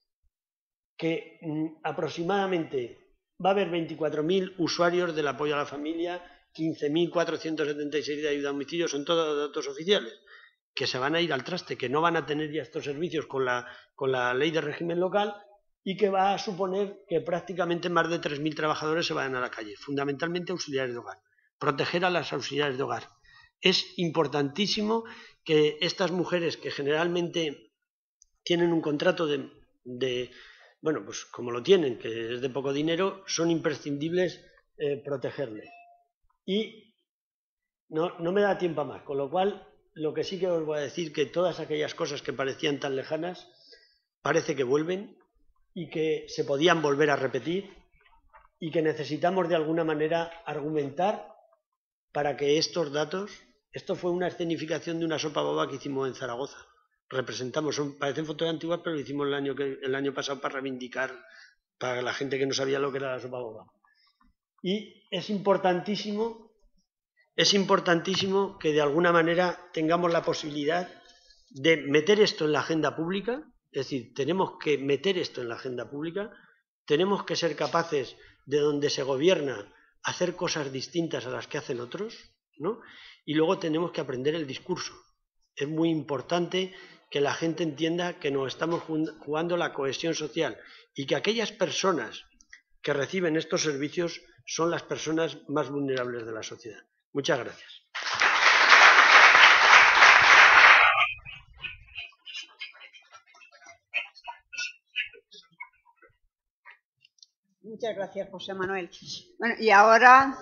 que aproximadamente va a haber 24.000 usuarios del apoyo a la familia, 15.476 de ayuda a domicilio, son todos datos oficiales, que se van a ir al traste, que no van a tener ya estos servicios con la ley de régimen local, y que va a suponer que prácticamente más de 3.000 trabajadores se vayan a la calle, fundamentalmente auxiliares de hogar. Proteger a las auxiliares de hogar. Es importantísimo que estas mujeres que generalmente tienen un contrato bueno, pues como lo tienen, que es de poco dinero, son imprescindibles protegerles. Y no me da tiempo a más, con lo cual lo que sí que os voy a decir que todas aquellas cosas que parecían tan lejanas parece que vuelven y que se podían volver a repetir y que necesitamos de alguna manera argumentar para que estos datos, esto fue una escenificación de una sopa boba que hicimos en Zaragoza, representamos, parecen fotos antiguas, pero lo hicimos el año pasado para reivindicar, para la gente que no sabía lo que era la sopa boba. Y es importantísimo que de alguna manera tengamos la posibilidad de meter esto en la agenda pública, es decir, tenemos que meter esto en la agenda pública, tenemos que ser capaces de donde se gobierna hacer cosas distintas a las que hacen otros, ¿no? Y luego tenemos que aprender el discurso. Es muy importante que la gente entienda que nos estamos jugando la cohesión social y que aquellas personas que reciben estos servicios son las personas más vulnerables de la sociedad. Muchas gracias.
Muchas gracias, José Manuel. Bueno, y ahora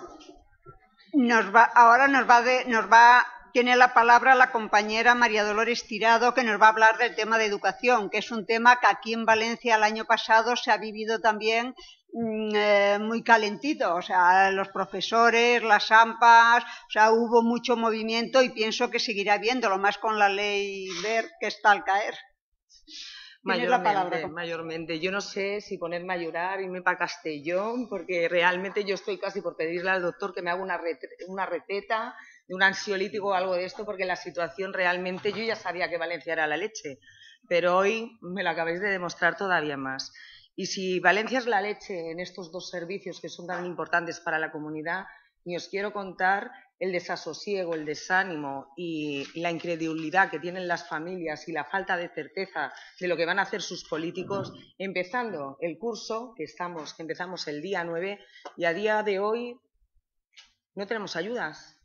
tiene la palabra la compañera María Dolores Tirado, que nos va a hablar del tema de educación, que es un tema que aquí en Valencia el año pasado se ha vivido también muy calentito, o sea, los profesores, las AMPAs, o sea, hubo mucho movimiento y pienso que seguirá habiéndolo, más con la ley Wert que está al caer.
Mayormente. Yo no sé si ponerme a llorar, irme para Castellón, porque realmente yo estoy casi por pedirle al doctor que me haga una receta de un ansiolítico o algo de esto, porque la situación realmente, yo ya sabía que Valencia era la leche, pero hoy me lo acabáis de demostrar todavía más. Y si Valencia es la leche en estos dos servicios que son tan importantes para la comunidad, ni os quiero contar el desasosiego, el desánimo y la incredulidad que tienen las familias y la falta de certeza de lo que van a hacer sus políticos, empezando el curso que empezamos el día 9 y a día de hoy no tenemos ayudas.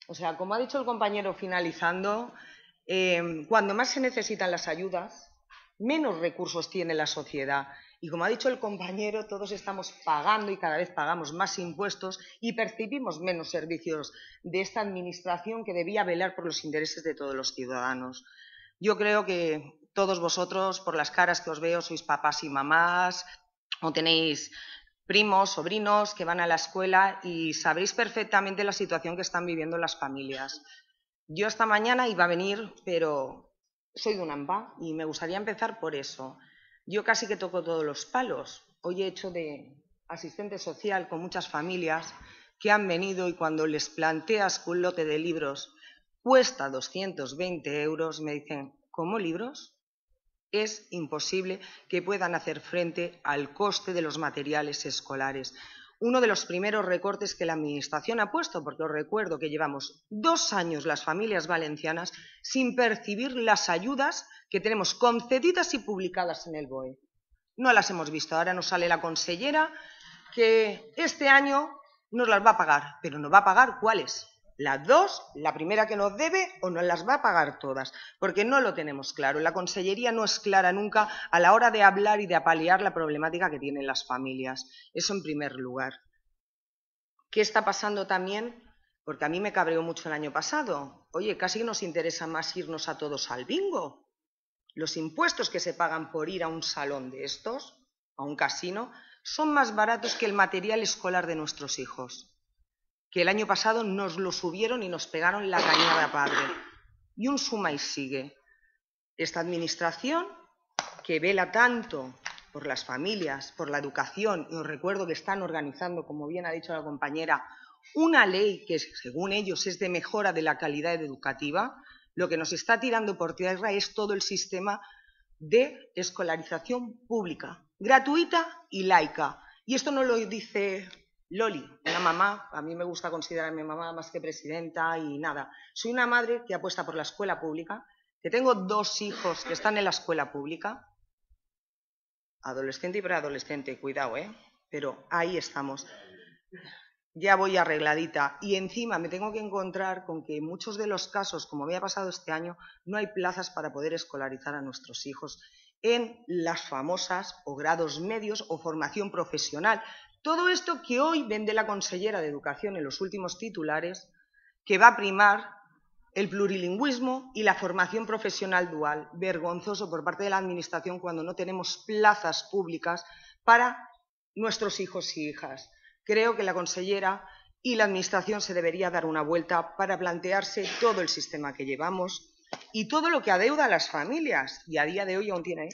O sea, como ha dicho el compañero finalizando, cuando más se necesitan las ayudas, menos recursos tiene la sociedad. Y como ha dicho el compañero, todos estamos pagando y cada vez pagamos más impuestos y percibimos menos servicios de esta administración que debía velar por los intereses de todos los ciudadanos. Yo creo que todos vosotros, por las caras que os veo, sois papás y mamás o tenéis primos, sobrinos que van a la escuela y sabréis perfectamente la situación que están viviendo las familias. Yo esta mañana iba a venir, pero soy de un AMPA y me gustaría empezar por eso. Yo casi que toco todos los palos. Hoy he hecho de asistente social con muchas familias que han venido y cuando les planteas que un lote de libros cuesta 220 euros, me dicen, ¿cómo libros? Es imposible que puedan hacer frente al coste de los materiales escolares. Uno de los primeros recortes que la Administración ha puesto, porque os recuerdo que llevamos 2 años las familias valencianas sin percibir las ayudas que tenemos concedidas y publicadas en el BOE. No las hemos visto. Ahora nos sale la consellera que este año nos las va a pagar, pero ¿nos va a pagar cuáles? Las dos, la primera que nos debe o nos las va a pagar todas, porque no lo tenemos claro. La consellería no es clara nunca a la hora de hablar y de apalear la problemática que tienen las familias. Eso en primer lugar. ¿Qué está pasando también? Porque a mí me cabreó mucho el año pasado. Oye, casi nos interesa más irnos a todos al bingo. Los impuestos que se pagan por ir a un salón de estos, a un casino, son más baratos que el material escolar de nuestros hijos, que el año pasado nos lo subieron y nos pegaron la cañada padre. Y un suma y sigue. Esta administración, que vela tanto por las familias, por la educación, y os recuerdo que están organizando, como bien ha dicho la compañera, una ley que, según ellos, es de mejora de la calidad educativa, lo que nos está tirando por tierra es todo el sistema de escolarización pública, gratuita y laica. Y esto no lo dice Loli, una mamá, a mí me gusta considerarme mamá más que presidenta y nada. Soy una madre que apuesta por la escuela pública, que tengo 2 hijos que están en la escuela pública, adolescente y preadolescente, cuidado, pero ahí estamos. Ya voy arregladita y encima me tengo que encontrar con que en muchos de los casos, como me ha pasado este año, no hay plazas para poder escolarizar a nuestros hijos en las famosas o grados medios o formación profesional. Todo esto que hoy vende la consellera de Educación en los últimos titulares, que va a primar el plurilingüismo y la formación profesional dual. Vergonzoso por parte de la Administración cuando no tenemos plazas públicas para nuestros hijos y hijas. Creo que la consellera y la Administración se debería dar una vuelta para plantearse todo el sistema que llevamos y todo lo que adeuda a las familias, y a día de hoy aún tiene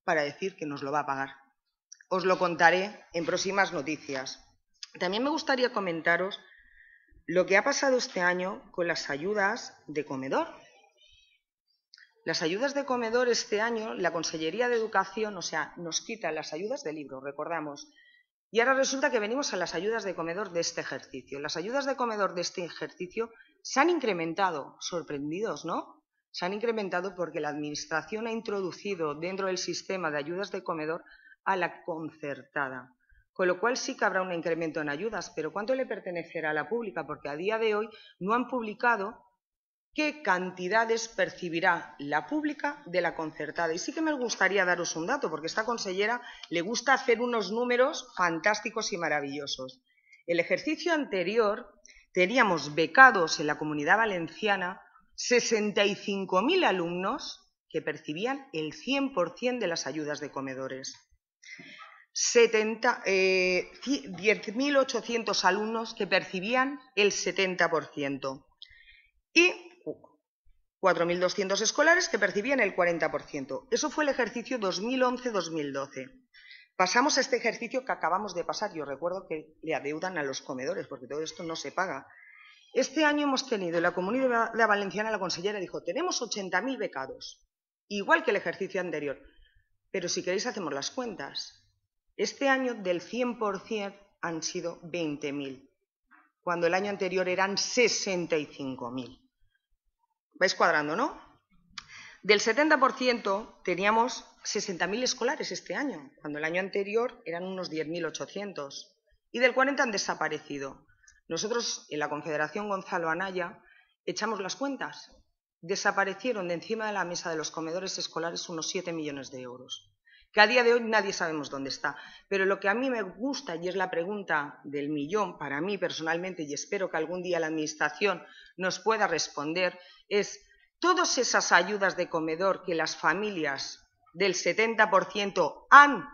para decir que nos lo va a pagar. Os lo contaré en próximas noticias. También me gustaría comentaros lo que ha pasado este año con las ayudas de comedor. Las ayudas de comedor este año, la Consellería de Educación, nos quita las ayudas de libro, recordamos. Y ahora resulta que venimos a las ayudas de comedor de este ejercicio. Las ayudas de comedor de este ejercicio se han incrementado, sorprendidos, ¿no? Se han incrementado porque la Administración ha introducido dentro del sistema de ayudas de comedor a la concertada. Con lo cual sí que habrá un incremento en ayudas, pero ¿cuánto le pertenecerá a la pública? Porque a día de hoy no han publicado qué cantidades percibirá la pública de la concertada. Y sí que me gustaría daros un dato, porque a esta consellera le gusta hacer unos números fantásticos y maravillosos. El ejercicio anterior teníamos becados en la Comunidad Valenciana 65.000 alumnos que percibían el 100% de las ayudas de comedores. 10.800 alumnos que percibían el 70% y 4.200 escolares que percibían el 40%. Eso fue el ejercicio 2011-2012. Pasamos a este ejercicio que acabamos de pasar. Yo recuerdo que le adeudan a los comedores porque todo esto no se paga. Este año hemos tenido en la Comunidad Valenciana, la consellera dijo, tenemos 80.000 becados, igual que el ejercicio anterior. Pero si queréis hacemos las cuentas. Este año del 100% han sido 20.000, cuando el año anterior eran 65.000. ¿Vais cuadrando, no? Del 70% teníamos 60.000 escolares este año, cuando el año anterior eran unos 10.800. Y del 40% han desaparecido. Nosotros en la Confederación Gonzalo Anaya echamos las cuentas. Desaparecieron de encima de la mesa de los comedores escolares unos 7 millones de euros. Que a día de hoy nadie sabemos dónde está. Pero lo que a mí me gusta, y es la pregunta del millón para mí personalmente, y espero que algún día la Administración nos pueda responder, es todas esas ayudas de comedor que las familias del 70% han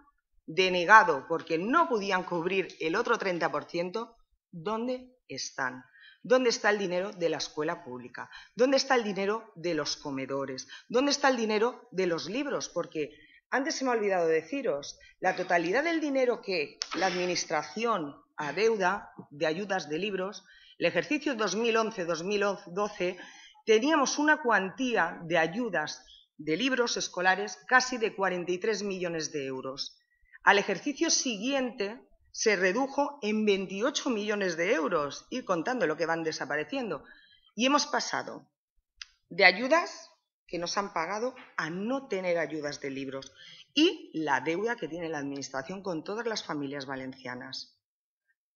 denegado porque no podían cubrir el otro 30%, ¿dónde están? ¿Dónde está el dinero de la escuela pública? ¿Dónde está el dinero de los comedores? ¿Dónde está el dinero de los libros? Porque antes se me ha olvidado deciros, la totalidad del dinero que la Administración adeuda de ayudas de libros, el ejercicio 2011-2012 teníamos una cuantía de ayudas de libros escolares casi de 43 millones de euros. Al ejercicio siguiente se redujo en 28 millones de euros, ir contando lo que van desapareciendo. Y hemos pasado de ayudas que nos han pagado a no tener ayudas de libros y la deuda que tiene la Administración con todas las familias valencianas.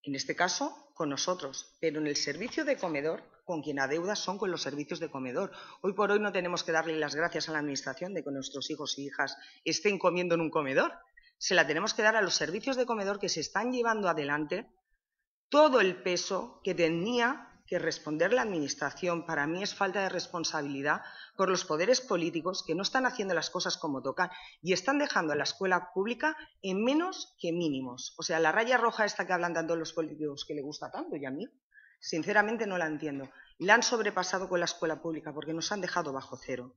En este caso, con nosotros, pero en el servicio de comedor, con quien adeuda son con los servicios de comedor. Hoy por hoy no tenemos que darle las gracias a la Administración de que nuestros hijos y hijas estén comiendo en un comedor. Se la tenemos que dar a los servicios de comedor que se están llevando adelante todo el peso que tenía que responder la Administración. Para mí es falta de responsabilidad por los poderes políticos que no están haciendo las cosas como tocan y están dejando a la escuela pública en menos que mínimos. O sea, la raya roja esta que hablan tanto los políticos que le gusta tanto y a mí, sinceramente no la entiendo. La han sobrepasado con la escuela pública porque nos han dejado bajo cero.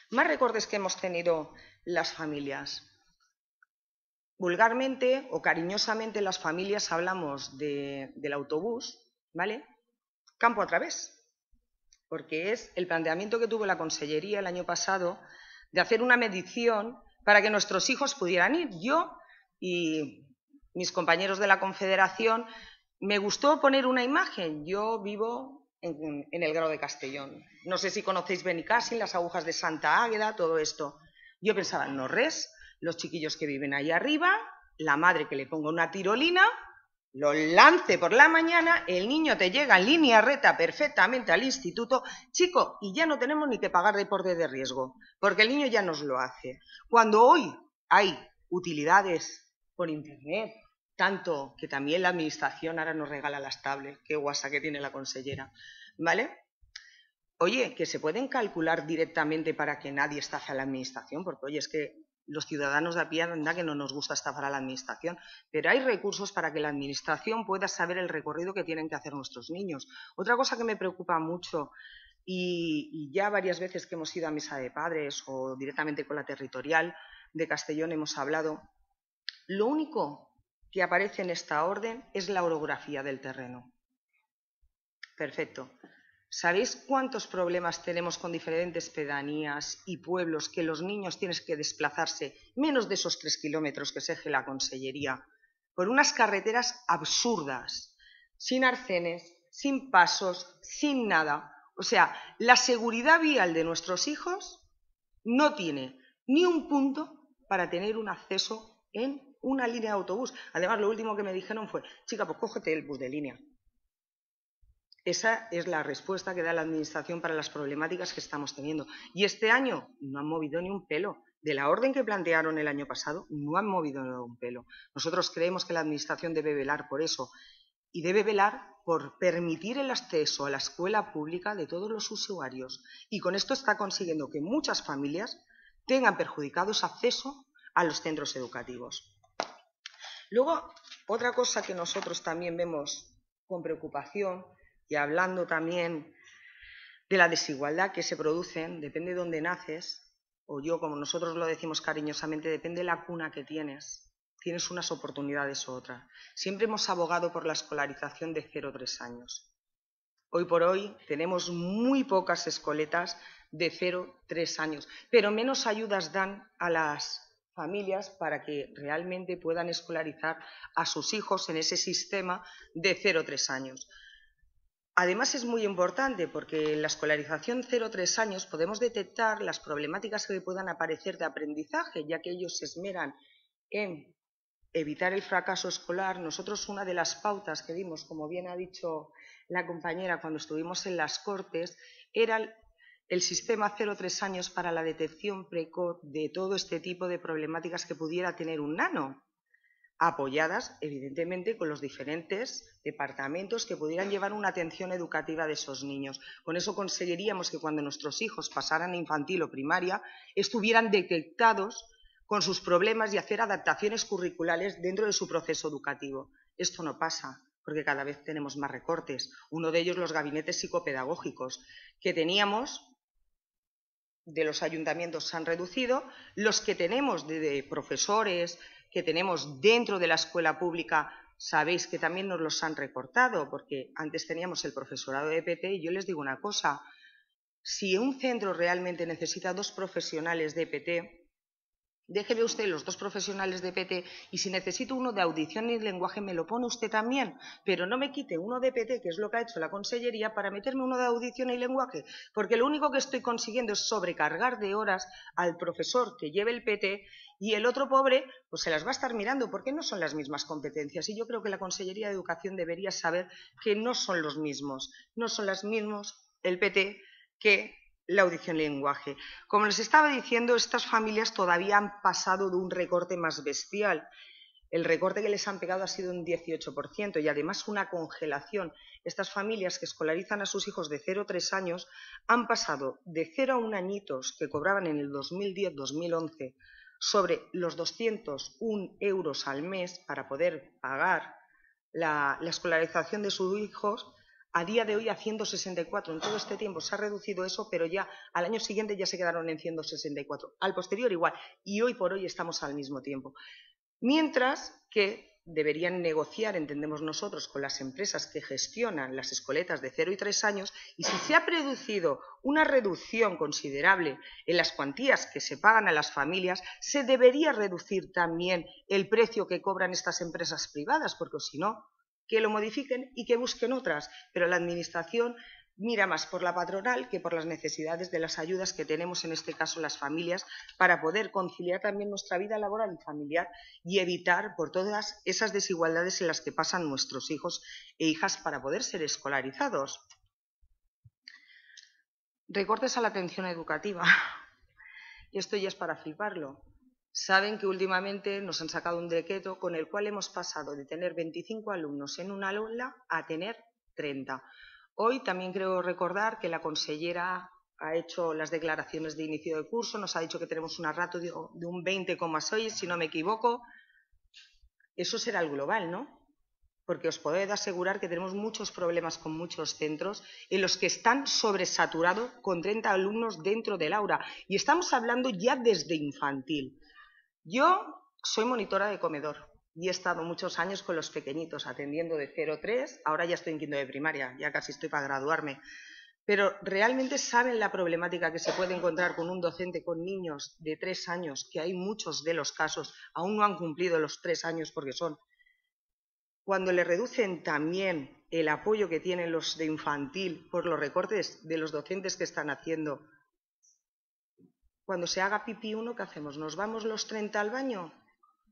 Más recortes que hemos tenido las familias. Vulgarmente o cariñosamente las familias hablamos del autobús, ¿vale? Campo a través, porque es el planteamiento que tuvo la Consellería el año pasado de hacer una medición para que nuestros hijos pudieran ir. Yo y mis compañeros de la Confederación me gustó poner una imagen. Yo vivo en el Grao de Castellón. No sé si conocéis Benicàssim, las agujas de Santa Águeda, todo esto. Yo pensaba, no res, los chiquillos que viven ahí arriba, la madre que le ponga una tirolina, lo lance por la mañana, el niño te llega en línea recta perfectamente al instituto, chico, y ya no tenemos ni que pagar deporte de riesgo, porque el niño ya nos lo hace. Cuando hoy hay utilidades por internet, tanto que también la Administración ahora nos regala las tablets, qué guasa que tiene la consellera, ¿vale? Oye, que se pueden calcular directamente para que nadie estafe a la administración, porque oye, es que los ciudadanos de a pie anda que no nos gusta estafar a la administración, pero hay recursos para que la administración pueda saber el recorrido que tienen que hacer nuestros niños. Otra cosa que me preocupa mucho, y ya varias veces que hemos ido a misa de padres o directamente con la territorial de Castellón hemos hablado, lo único que aparece en esta orden es la orografía del terreno. Perfecto. ¿Sabéis cuántos problemas tenemos con diferentes pedanías y pueblos que los niños tienen que desplazarse menos de esos 3 kilómetros que exige la Consellería por unas carreteras absurdas, sin arcenes, sin pasos, sin nada? O sea, la seguridad vial de nuestros hijos no tiene ni un punto para tener un acceso en una línea de autobús. Además, lo último que me dijeron fue, chica, pues cógete el bus de línea. Esa es la respuesta que da la Administración para las problemáticas que estamos teniendo. Y este año no han movido ni un pelo. De la orden que plantearon el año pasado, no han movido ni un pelo. Nosotros creemos que la Administración debe velar por eso y debe velar por permitir el acceso a la escuela pública de todos los usuarios. Y con esto está consiguiendo que muchas familias tengan perjudicado ese acceso a los centros educativos. Luego, otra cosa que nosotros también vemos con preocupación, y hablando también de la desigualdad que se produce, depende de dónde naces, o yo, como nosotros lo decimos cariñosamente, depende de la cuna que tienes unas oportunidades u otras. Siempre hemos abogado por la escolarización de 0 a 3 años. Hoy por hoy tenemos muy pocas escoletas de 0 a 3 años, pero menos ayudas dan a las familias para que realmente puedan escolarizar a sus hijos en ese sistema de 0 a 3 años. Además, es muy importante porque en la escolarización 0 a 3 años podemos detectar las problemáticas que puedan aparecer de aprendizaje, ya que ellos se esmeran en evitar el fracaso escolar. Nosotros una de las pautas que dimos, como bien ha dicho la compañera cuando estuvimos en las Cortes, era el sistema 0 a 3 años para la detección precoz de todo este tipo de problemáticas que pudiera tener un nano, apoyadas evidentemente con los diferentes departamentos que pudieran llevar una atención educativa de esos niños. Con eso conseguiríamos que cuando nuestros hijos pasaran a infantil o primaria estuvieran detectados con sus problemas y hacer adaptaciones curriculares dentro de su proceso educativo. Esto no pasa porque cada vez tenemos más recortes. Uno de ellos, los gabinetes psicopedagógicos que teníamos de los ayuntamientos se han reducido, los que tenemos de profesores que tenemos dentro de la escuela pública, sabéis que también nos los han recortado, porque antes teníamos el profesorado de EPT y yo les digo una cosa, si un centro realmente necesita 2 profesionales de EPT, déjeme usted los 2 profesionales de EPT y si necesito uno de audición y lenguaje me lo pone usted también, pero no me quite uno de EPT, que es lo que ha hecho la Consellería, para meterme uno de audición y lenguaje, porque lo único que estoy consiguiendo es sobrecargar de horas al profesor que lleve el PT y el otro pobre pues se las va a estar mirando porque no son las mismas competencias y yo creo que la Consellería de Educación debería saber que no son los mismos, no son las mismos el PT que la audición y lenguaje. Como les estaba diciendo, estas familias todavía han pasado de un recorte más bestial. El recorte que les han pegado ha sido un 18% y además una congelación. Estas familias que escolarizan a sus hijos de 0 a 3 años han pasado de 0 a 1 añitos que cobraban en el 2010-2011 sobre los 201 euros al mes para poder pagar la escolarización de sus hijos, a día de hoy a 164. En todo este tiempo se ha reducido eso, pero ya al año siguiente ya se quedaron en 164. Al posterior igual. Y hoy por hoy estamos al mismo tiempo. Mientras que deberían negociar, entendemos nosotros, con las empresas que gestionan las escoletas de 0 y 3 años y si se ha producido una reducción considerable en las cuantías que se pagan a las familias, se debería reducir también el precio que cobran estas empresas privadas, porque si no, que lo modifiquen y que busquen otras, pero la Administración mira más por la patronal que por las necesidades de las ayudas que tenemos, en este caso las familias, para poder conciliar también nuestra vida laboral y familiar y evitar por todas esas desigualdades en las que pasan nuestros hijos e hijas para poder ser escolarizados. Recortes a la atención educativa. Esto ya es para fliparlo. Saben que últimamente nos han sacado un decreto con el cual hemos pasado de tener 25 alumnos en una aula a tener 30. Hoy también creo recordar que la consellera ha hecho las declaraciones de inicio de curso, nos ha dicho que tenemos una ratio de un 20,6, si no me equivoco. Eso será el global, ¿no? Porque os puedo asegurar que tenemos muchos problemas con muchos centros en los que están sobresaturados con 30 alumnos dentro del aula. Y estamos hablando ya desde infantil. Yo soy monitora de comedor y he estado muchos años con los pequeñitos, atendiendo de 0 a 3, ahora ya estoy en quinto de primaria, ya casi estoy para graduarme. Pero realmente saben la problemática que se puede encontrar con un docente con niños de 3 años, que hay muchos de los casos, aún no han cumplido los 3 años porque son. Cuando le reducen también el apoyo que tienen los de infantil por los recortes de los docentes que están haciendo, cuando se haga pipí uno, ¿qué hacemos? ¿Nos vamos los 30 al baño?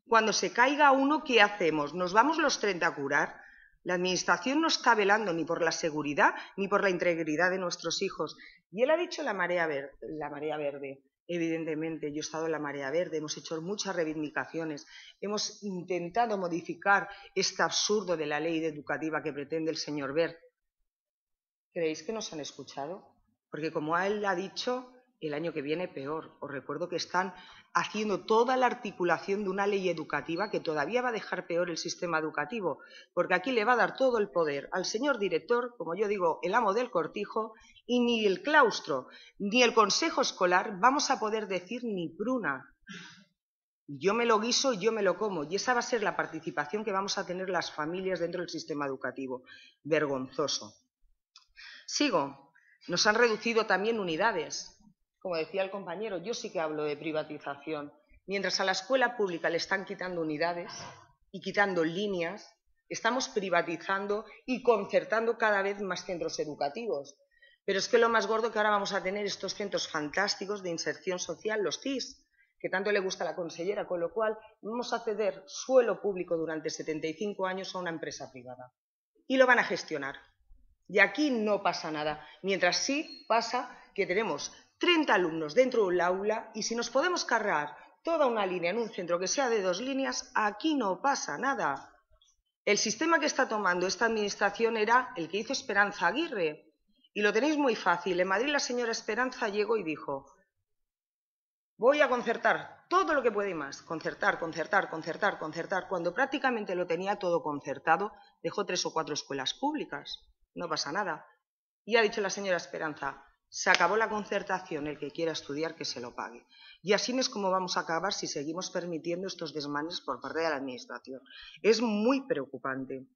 Cuando se caiga uno, ¿qué hacemos? ¿Nos vamos los 30 a curar? La Administración no está velando ni por la seguridad ni por la integridad de nuestros hijos. Y él ha dicho la marea verde. Evidentemente, yo he estado en la marea verde, hemos hecho muchas reivindicaciones, hemos intentado modificar este absurdo de la ley educativa que pretende el señor Wert. ¿Creéis que nos han escuchado? Porque como él ha dicho, el año que viene peor. Os recuerdo que están haciendo toda la articulación de una ley educativa que todavía va a dejar peor el sistema educativo, porque aquí le va a dar todo el poder al señor director, como yo digo, el amo del cortijo, y ni el claustro, ni el consejo escolar vamos a poder decir ni pruna. Yo me lo guiso, yo me lo como, y esa va a ser la participación que vamos a tener las familias dentro del sistema educativo. Vergonzoso. Sigo. Nos han reducido también unidades. Como decía el compañero, yo sí que hablo de privatización. Mientras a la escuela pública le están quitando unidades y quitando líneas, estamos privatizando y concertando cada vez más centros educativos. Pero es que lo más gordo que ahora vamos a tener estos centros fantásticos de inserción social, los CIS, que tanto le gusta a la consellera, con lo cual vamos a ceder suelo público durante 75 años a una empresa privada. Y lo van a gestionar. Y aquí no pasa nada, mientras sí pasa que tenemos 30 alumnos dentro del aula y si nos podemos cargar toda una línea en un centro que sea de 2 líneas, aquí no pasa nada. El sistema que está tomando esta administración era el que hizo Esperanza Aguirre y lo tenéis muy fácil. En Madrid la señora Esperanza llegó y dijo: voy a concertar todo lo que puede y más, concertar. Cuando prácticamente lo tenía todo concertado, dejó 3 o 4 escuelas públicas. No pasa nada. Y ha dicho la señora Esperanza: se acabó la concertación, el que quiera estudiar que se lo pague. Y así es como vamos a acabar si seguimos permitiendo estos desmanes por parte de la Administración. Es muy preocupante.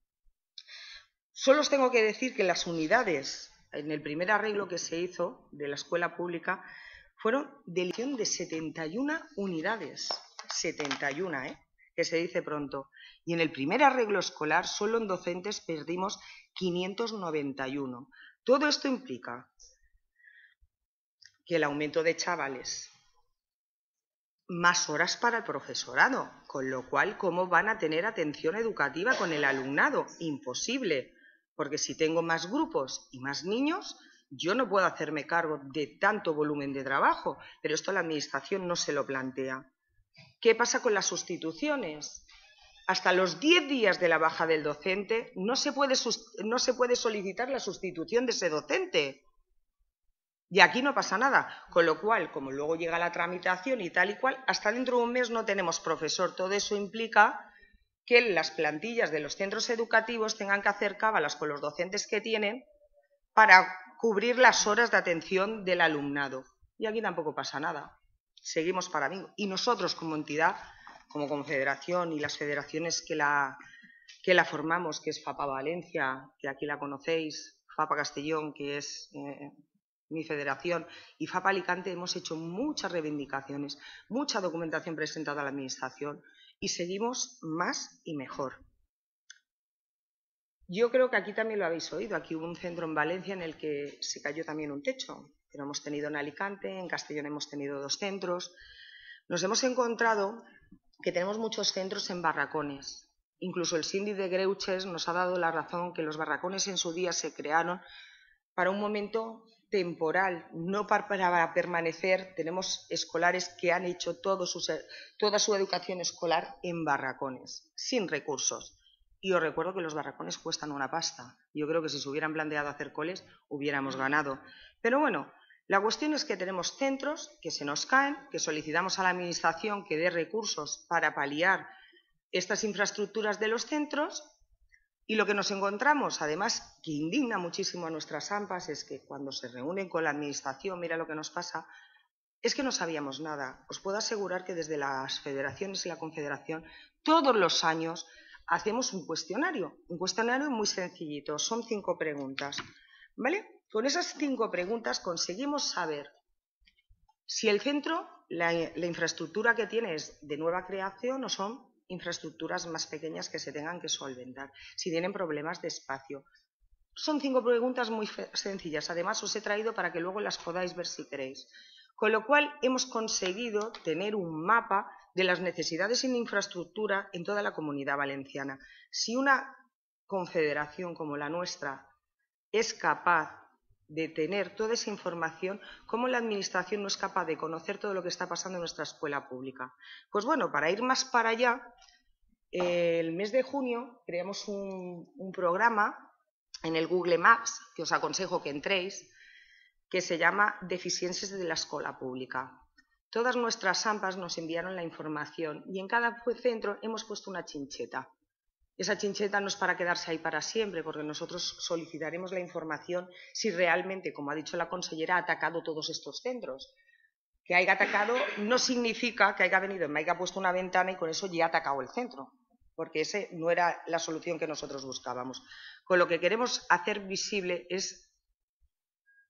Solo os tengo que decir que las unidades, en el primer arreglo que se hizo de la escuela pública, fueron de elección de 71 unidades. 71, que se dice pronto. Y en el primer arreglo escolar, solo en docentes perdimos 591. Todo esto implica que el aumento de chavales, más horas para el profesorado, con lo cual, ¿cómo van a tener atención educativa con el alumnado? Imposible, porque si tengo más grupos y más niños, yo no puedo hacerme cargo de tanto volumen de trabajo, pero esto la Administración no se lo plantea. ¿Qué pasa con las sustituciones? Hasta los 10 días de la baja del docente no se puede solicitar la sustitución de ese docente. Y aquí no pasa nada, con lo cual, como luego llega la tramitación y tal y cual, hasta dentro de un mes no tenemos profesor. Todo eso implica que las plantillas de los centros educativos tengan que hacer cábalas con los docentes que tienen para cubrir las horas de atención del alumnado. Y aquí tampoco pasa nada. Seguimos para mí. Y nosotros como entidad, como confederación y las federaciones que la formamos, que es FAPA Valencia, que aquí la conocéis, FAPA Castellón, que es mi federación, y FAPA Alicante, hemos hecho muchas reivindicaciones, mucha documentación presentada a la Administración y seguimos más y mejor. Yo creo que aquí también lo habéis oído, aquí hubo un centro en Valencia en el que se cayó también un techo, pero hemos tenido en Alicante, en Castellón hemos tenido 2 centros. Nos hemos encontrado que tenemos muchos centros en barracones. Incluso el síndic de Greuches nos ha dado la razón que los barracones en su día se crearon para un momento temporal, no para permanecer. Tenemos escolares que han hecho toda su educación escolar en barracones, sin recursos. Y os recuerdo que los barracones cuestan una pasta. Yo creo que si se hubieran planteado hacer coles, hubiéramos ganado. Pero bueno, la cuestión es que tenemos centros que se nos caen, que solicitamos a la Administración que dé recursos para paliar estas infraestructuras de los centros, y lo que nos encontramos, además, que indigna muchísimo a nuestras AMPAs, es que cuando se reúnen con la Administración, mira lo que nos pasa, es que no sabíamos nada. Os puedo asegurar que desde las federaciones y la Confederación, todos los años hacemos un cuestionario muy sencillito, son 5 preguntas, ¿vale? Con esas 5 preguntas conseguimos saber si el centro, la infraestructura que tiene es de nueva creación o son infraestructuras más pequeñas que se tengan que solventar, si tienen problemas de espacio. Son 5 preguntas muy sencillas, además os he traído para que luego las podáis ver si queréis. Con lo cual hemos conseguido tener un mapa de las necesidades en infraestructura en toda la Comunidad Valenciana. Si una confederación como la nuestra es capaz de tener toda esa información, ¿cómo la Administración no es capaz de conocer todo lo que está pasando en nuestra escuela pública? Pues bueno, para ir más para allá, el mes de junio creamos un programa en el Google Maps, que os aconsejo que entréis, que se llama Deficiències de la Escola Pública. Todas nuestras AMPAs nos enviaron la información y en cada centro hemos puesto una chincheta. Esa chincheta no es para quedarse ahí para siempre, porque nosotros solicitaremos la información si realmente, como ha dicho la consellera, ha atacado todos estos centros. Que haya atacado no significa que haya venido en Maica, ha puesto una ventana y con eso ya ha atacado el centro, porque esa no era la solución que nosotros buscábamos. Con lo que queremos hacer visible es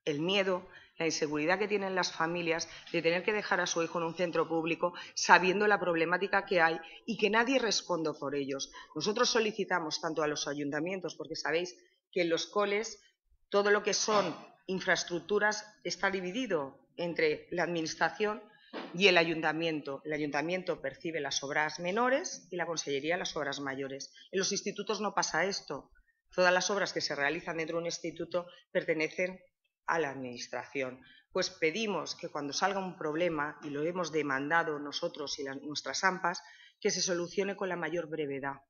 el miedo, la inseguridad que tienen las familias de tener que dejar a su hijo en un centro público sabiendo la problemática que hay y que nadie responde por ellos. Nosotros solicitamos tanto a los ayuntamientos, porque sabéis que en los coles todo lo que son infraestructuras está dividido entre la Administración y el Ayuntamiento. El Ayuntamiento percibe las obras menores y la Consellería las obras mayores. En los institutos no pasa esto. Todas las obras que se realizan dentro de un instituto pertenecen a la Administración. Pues pedimos que cuando salga un problema, y lo hemos demandado nosotros y nuestras AMPAs, que se solucione con la mayor brevedad.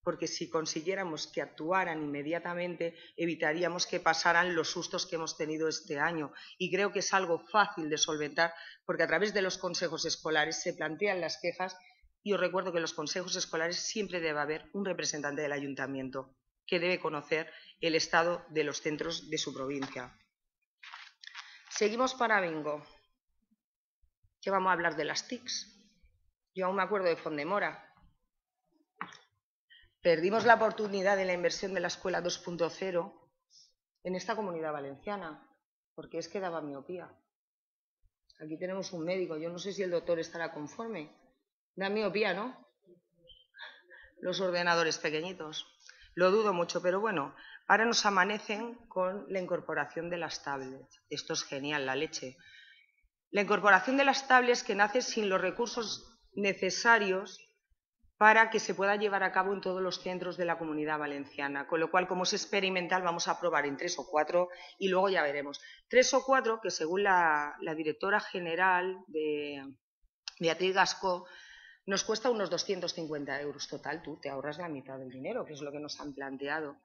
Porque si consiguiéramos que actuaran inmediatamente, evitaríamos que pasaran los sustos que hemos tenido este año. Y creo que es algo fácil de solventar, porque a través de los consejos escolares se plantean las quejas y os recuerdo que en los consejos escolares siempre debe haber un representante del ayuntamiento que debe conocer el estado de los centros de su provincia. Seguimos para bingo. ¿Qué vamos a hablar de las TICs? Yo aún me acuerdo de Fondemora. Perdimos la oportunidad de la inversión de la escuela 2.0 en esta Comunidad Valenciana, porque es que daba miopía. Aquí tenemos un médico, yo no sé si el doctor estará conforme. Da miopía, ¿no? Los ordenadores pequeñitos. Lo dudo mucho, pero bueno, ahora nos amanecen con la incorporación de las tablets. Esto es genial, la leche. La incorporación de las tablets que nace sin los recursos necesarios para que se pueda llevar a cabo en todos los centros de la Comunidad Valenciana. Con lo cual, como es experimental, vamos a probar en 3 o 4 y luego ya veremos. 3 o 4 que, según la directora general de Beatriz Gascó, nos cuesta unos 250 euros. Total, tú te ahorras la mitad del dinero, que es lo que nos han planteado.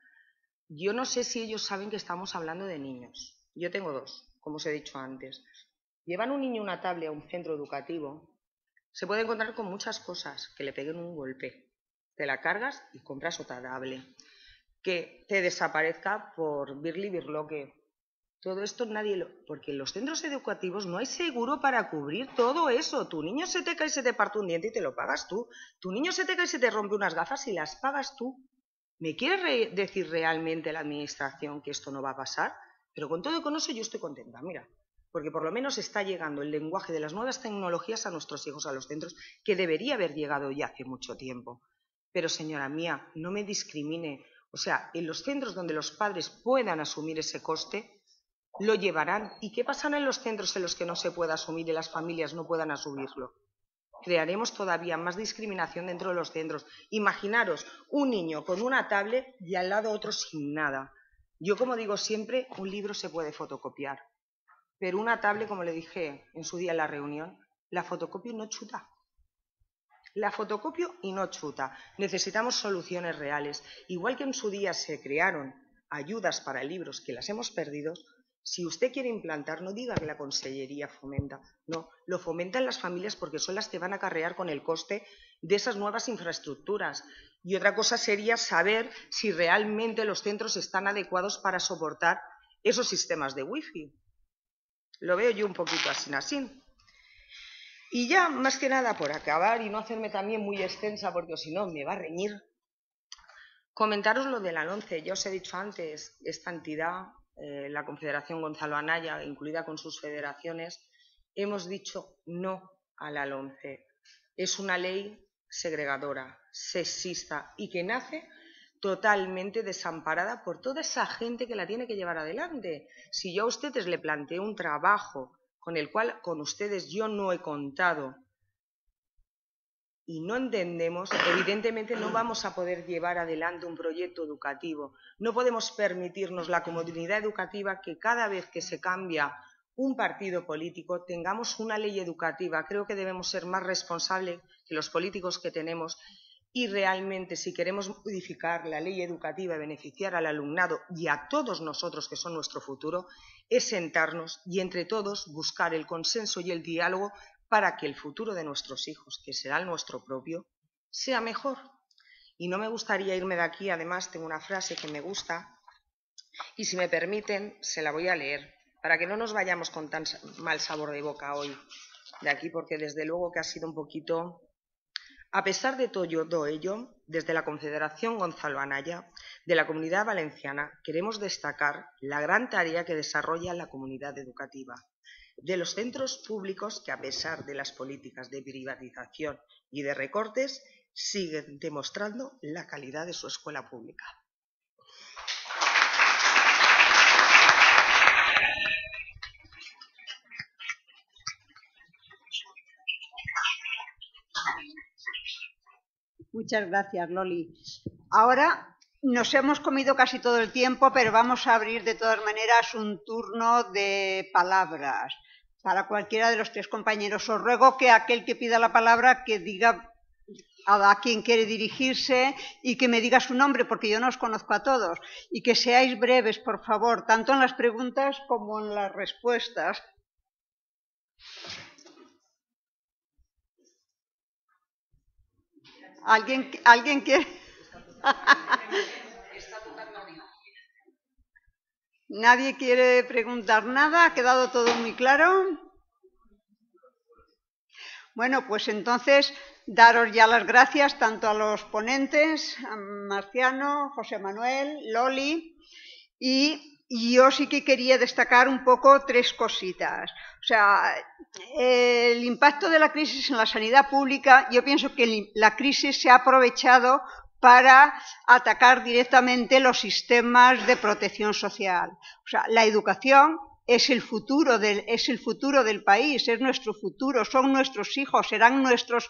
Yo no sé si ellos saben que estamos hablando de niños. Yo tengo 2, como os he dicho antes. Llevan un niño una tablet a un centro educativo, se puede encontrar con muchas cosas, que le peguen un golpe. Te la cargas y compras otra tablet. Que te desaparezca por birli-birloque. Todo esto nadie lo... Porque en los centros educativos no hay seguro para cubrir todo eso. Tu niño se te cae y se te parte un diente y te lo pagas tú. Tu niño se te cae y se te rompe unas gafas y las pagas tú. ¿Me quiere decir realmente la Administración que esto no va a pasar? Pero con todo y con eso yo estoy contenta, mira. Porque por lo menos está llegando el lenguaje de las nuevas tecnologías a nuestros hijos, a los centros, que debería haber llegado ya hace mucho tiempo. Pero, señora mía, no me discrimine. O sea, en los centros donde los padres puedan asumir ese coste, lo llevarán. ¿Y qué pasará en los centros en los que no se pueda asumir y las familias no puedan asumirlo? Crearemos todavía más discriminación dentro de los centros. Imaginaros un niño con una tablet y al lado otro sin nada. Yo, como digo siempre, un libro se puede fotocopiar. Pero una tablet, como le dije en su día en la reunión, la fotocopia no chuta. La fotocopio y no chuta. Necesitamos soluciones reales. Igual que en su día se crearon ayudas para libros que las hemos perdido, si usted quiere implantar, no diga que la Consellería fomenta. No, lo fomentan las familias porque son las que van a acarrear con el coste de esas nuevas infraestructuras. Y otra cosa sería saber si realmente los centros están adecuados para soportar esos sistemas de wifi. Lo veo yo un poquito así. Y ya, más que nada, por acabar y no hacerme también muy extensa, porque si no me va a reñir, comentaros lo de la LOMCE. Ya os he dicho antes, esta entidad, la Confederación Gonzalo Anaya, incluida con sus federaciones, hemos dicho no a la LOMCE. Es una ley segregadora, sexista y que nace totalmente desamparada por toda esa gente que la tiene que llevar adelante. Si yo a ustedes le planteo un trabajo con el cual con ustedes yo no he contado y no entendemos, evidentemente no vamos a poder llevar adelante un proyecto educativo. No podemos permitirnos la comunidad educativa que cada vez que se cambia un partido político tengamos una ley educativa. Creo que debemos ser más responsables que los políticos que tenemos y realmente si queremos modificar la ley educativa y beneficiar al alumnado y a todos nosotros que son nuestro futuro, es sentarnos y entre todos buscar el consenso y el diálogo para que el futuro de nuestros hijos, que será el nuestro propio, sea mejor. Y no me gustaría irme de aquí, además tengo una frase que me gusta y si me permiten se la voy a leer para que no nos vayamos con tan mal sabor de boca hoy de aquí, porque desde luego que ha sido un poquito... A pesar de todo ello, desde la Confederación Gonzalo Anaya, de la Comunidad Valenciana, queremos destacar la gran tarea que desarrolla la comunidad educativa, de los centros públicos que, a pesar de las políticas de privatización y de recortes, siguen demostrando la calidad de su escuela pública.
Muchas gracias, Loli. Ahora nos hemos comido casi todo el tiempo, pero vamos a abrir de todas maneras un turno de palabras para cualquiera de los tres compañeros. Os ruego que aquel que pida la palabra que diga a quién quiere dirigirse y que me diga su nombre, porque yo no os conozco a todos. Y que seáis breves, por favor, tanto en las preguntas como en las respuestas. ¿Alguien quiere? ¿Nadie quiere preguntar nada? ¿Ha quedado todo muy claro? Bueno, pues entonces daros ya las gracias tanto a los ponentes, a Marciano, José Manuel, Loli, y yo sí que quería destacar un poco tres cositas. O sea, el impacto de la crisis en la sanidad pública, yo pienso que la crisis se ha aprovechado para atacar directamente los sistemas de protección social. O sea, la educación es el futuro del país, es nuestro futuro, son nuestros hijos, serán nuestros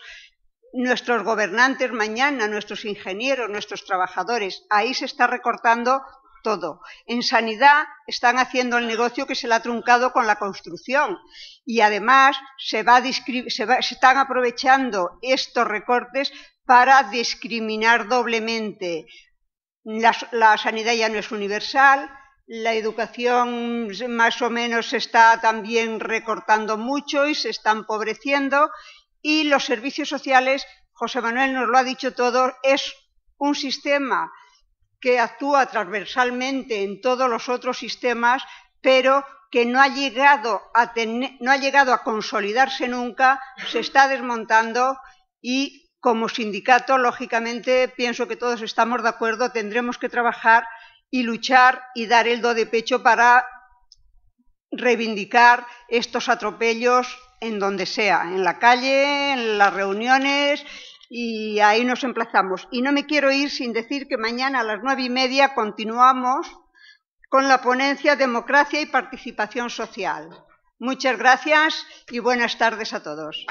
gobernantes mañana, nuestros ingenieros, nuestros trabajadores. Ahí se está recortando todo. En sanidad están haciendo el negocio que se le ha truncado con la construcción y además se están aprovechando estos recortes para discriminar doblemente. La sanidad ya no es universal, la educación más o menos se está también recortando mucho y se está empobreciendo y los servicios sociales, José Manuel nos lo ha dicho todo, es un sistema que actúa transversalmente en todos los otros sistemas, pero que no ha llegado a consolidarse nunca, se está desmontando y como sindicato, lógicamente, pienso que todos estamos de acuerdo, tendremos que trabajar y luchar y dar el do de pecho para reivindicar estos atropellos en donde sea, en la calle, en las reuniones, y ahí nos emplazamos. Y no me quiero ir sin decir que mañana a las 9:30 continuamos con la ponencia Democracia y Participación Social. Muchas gracias y buenas tardes a todos.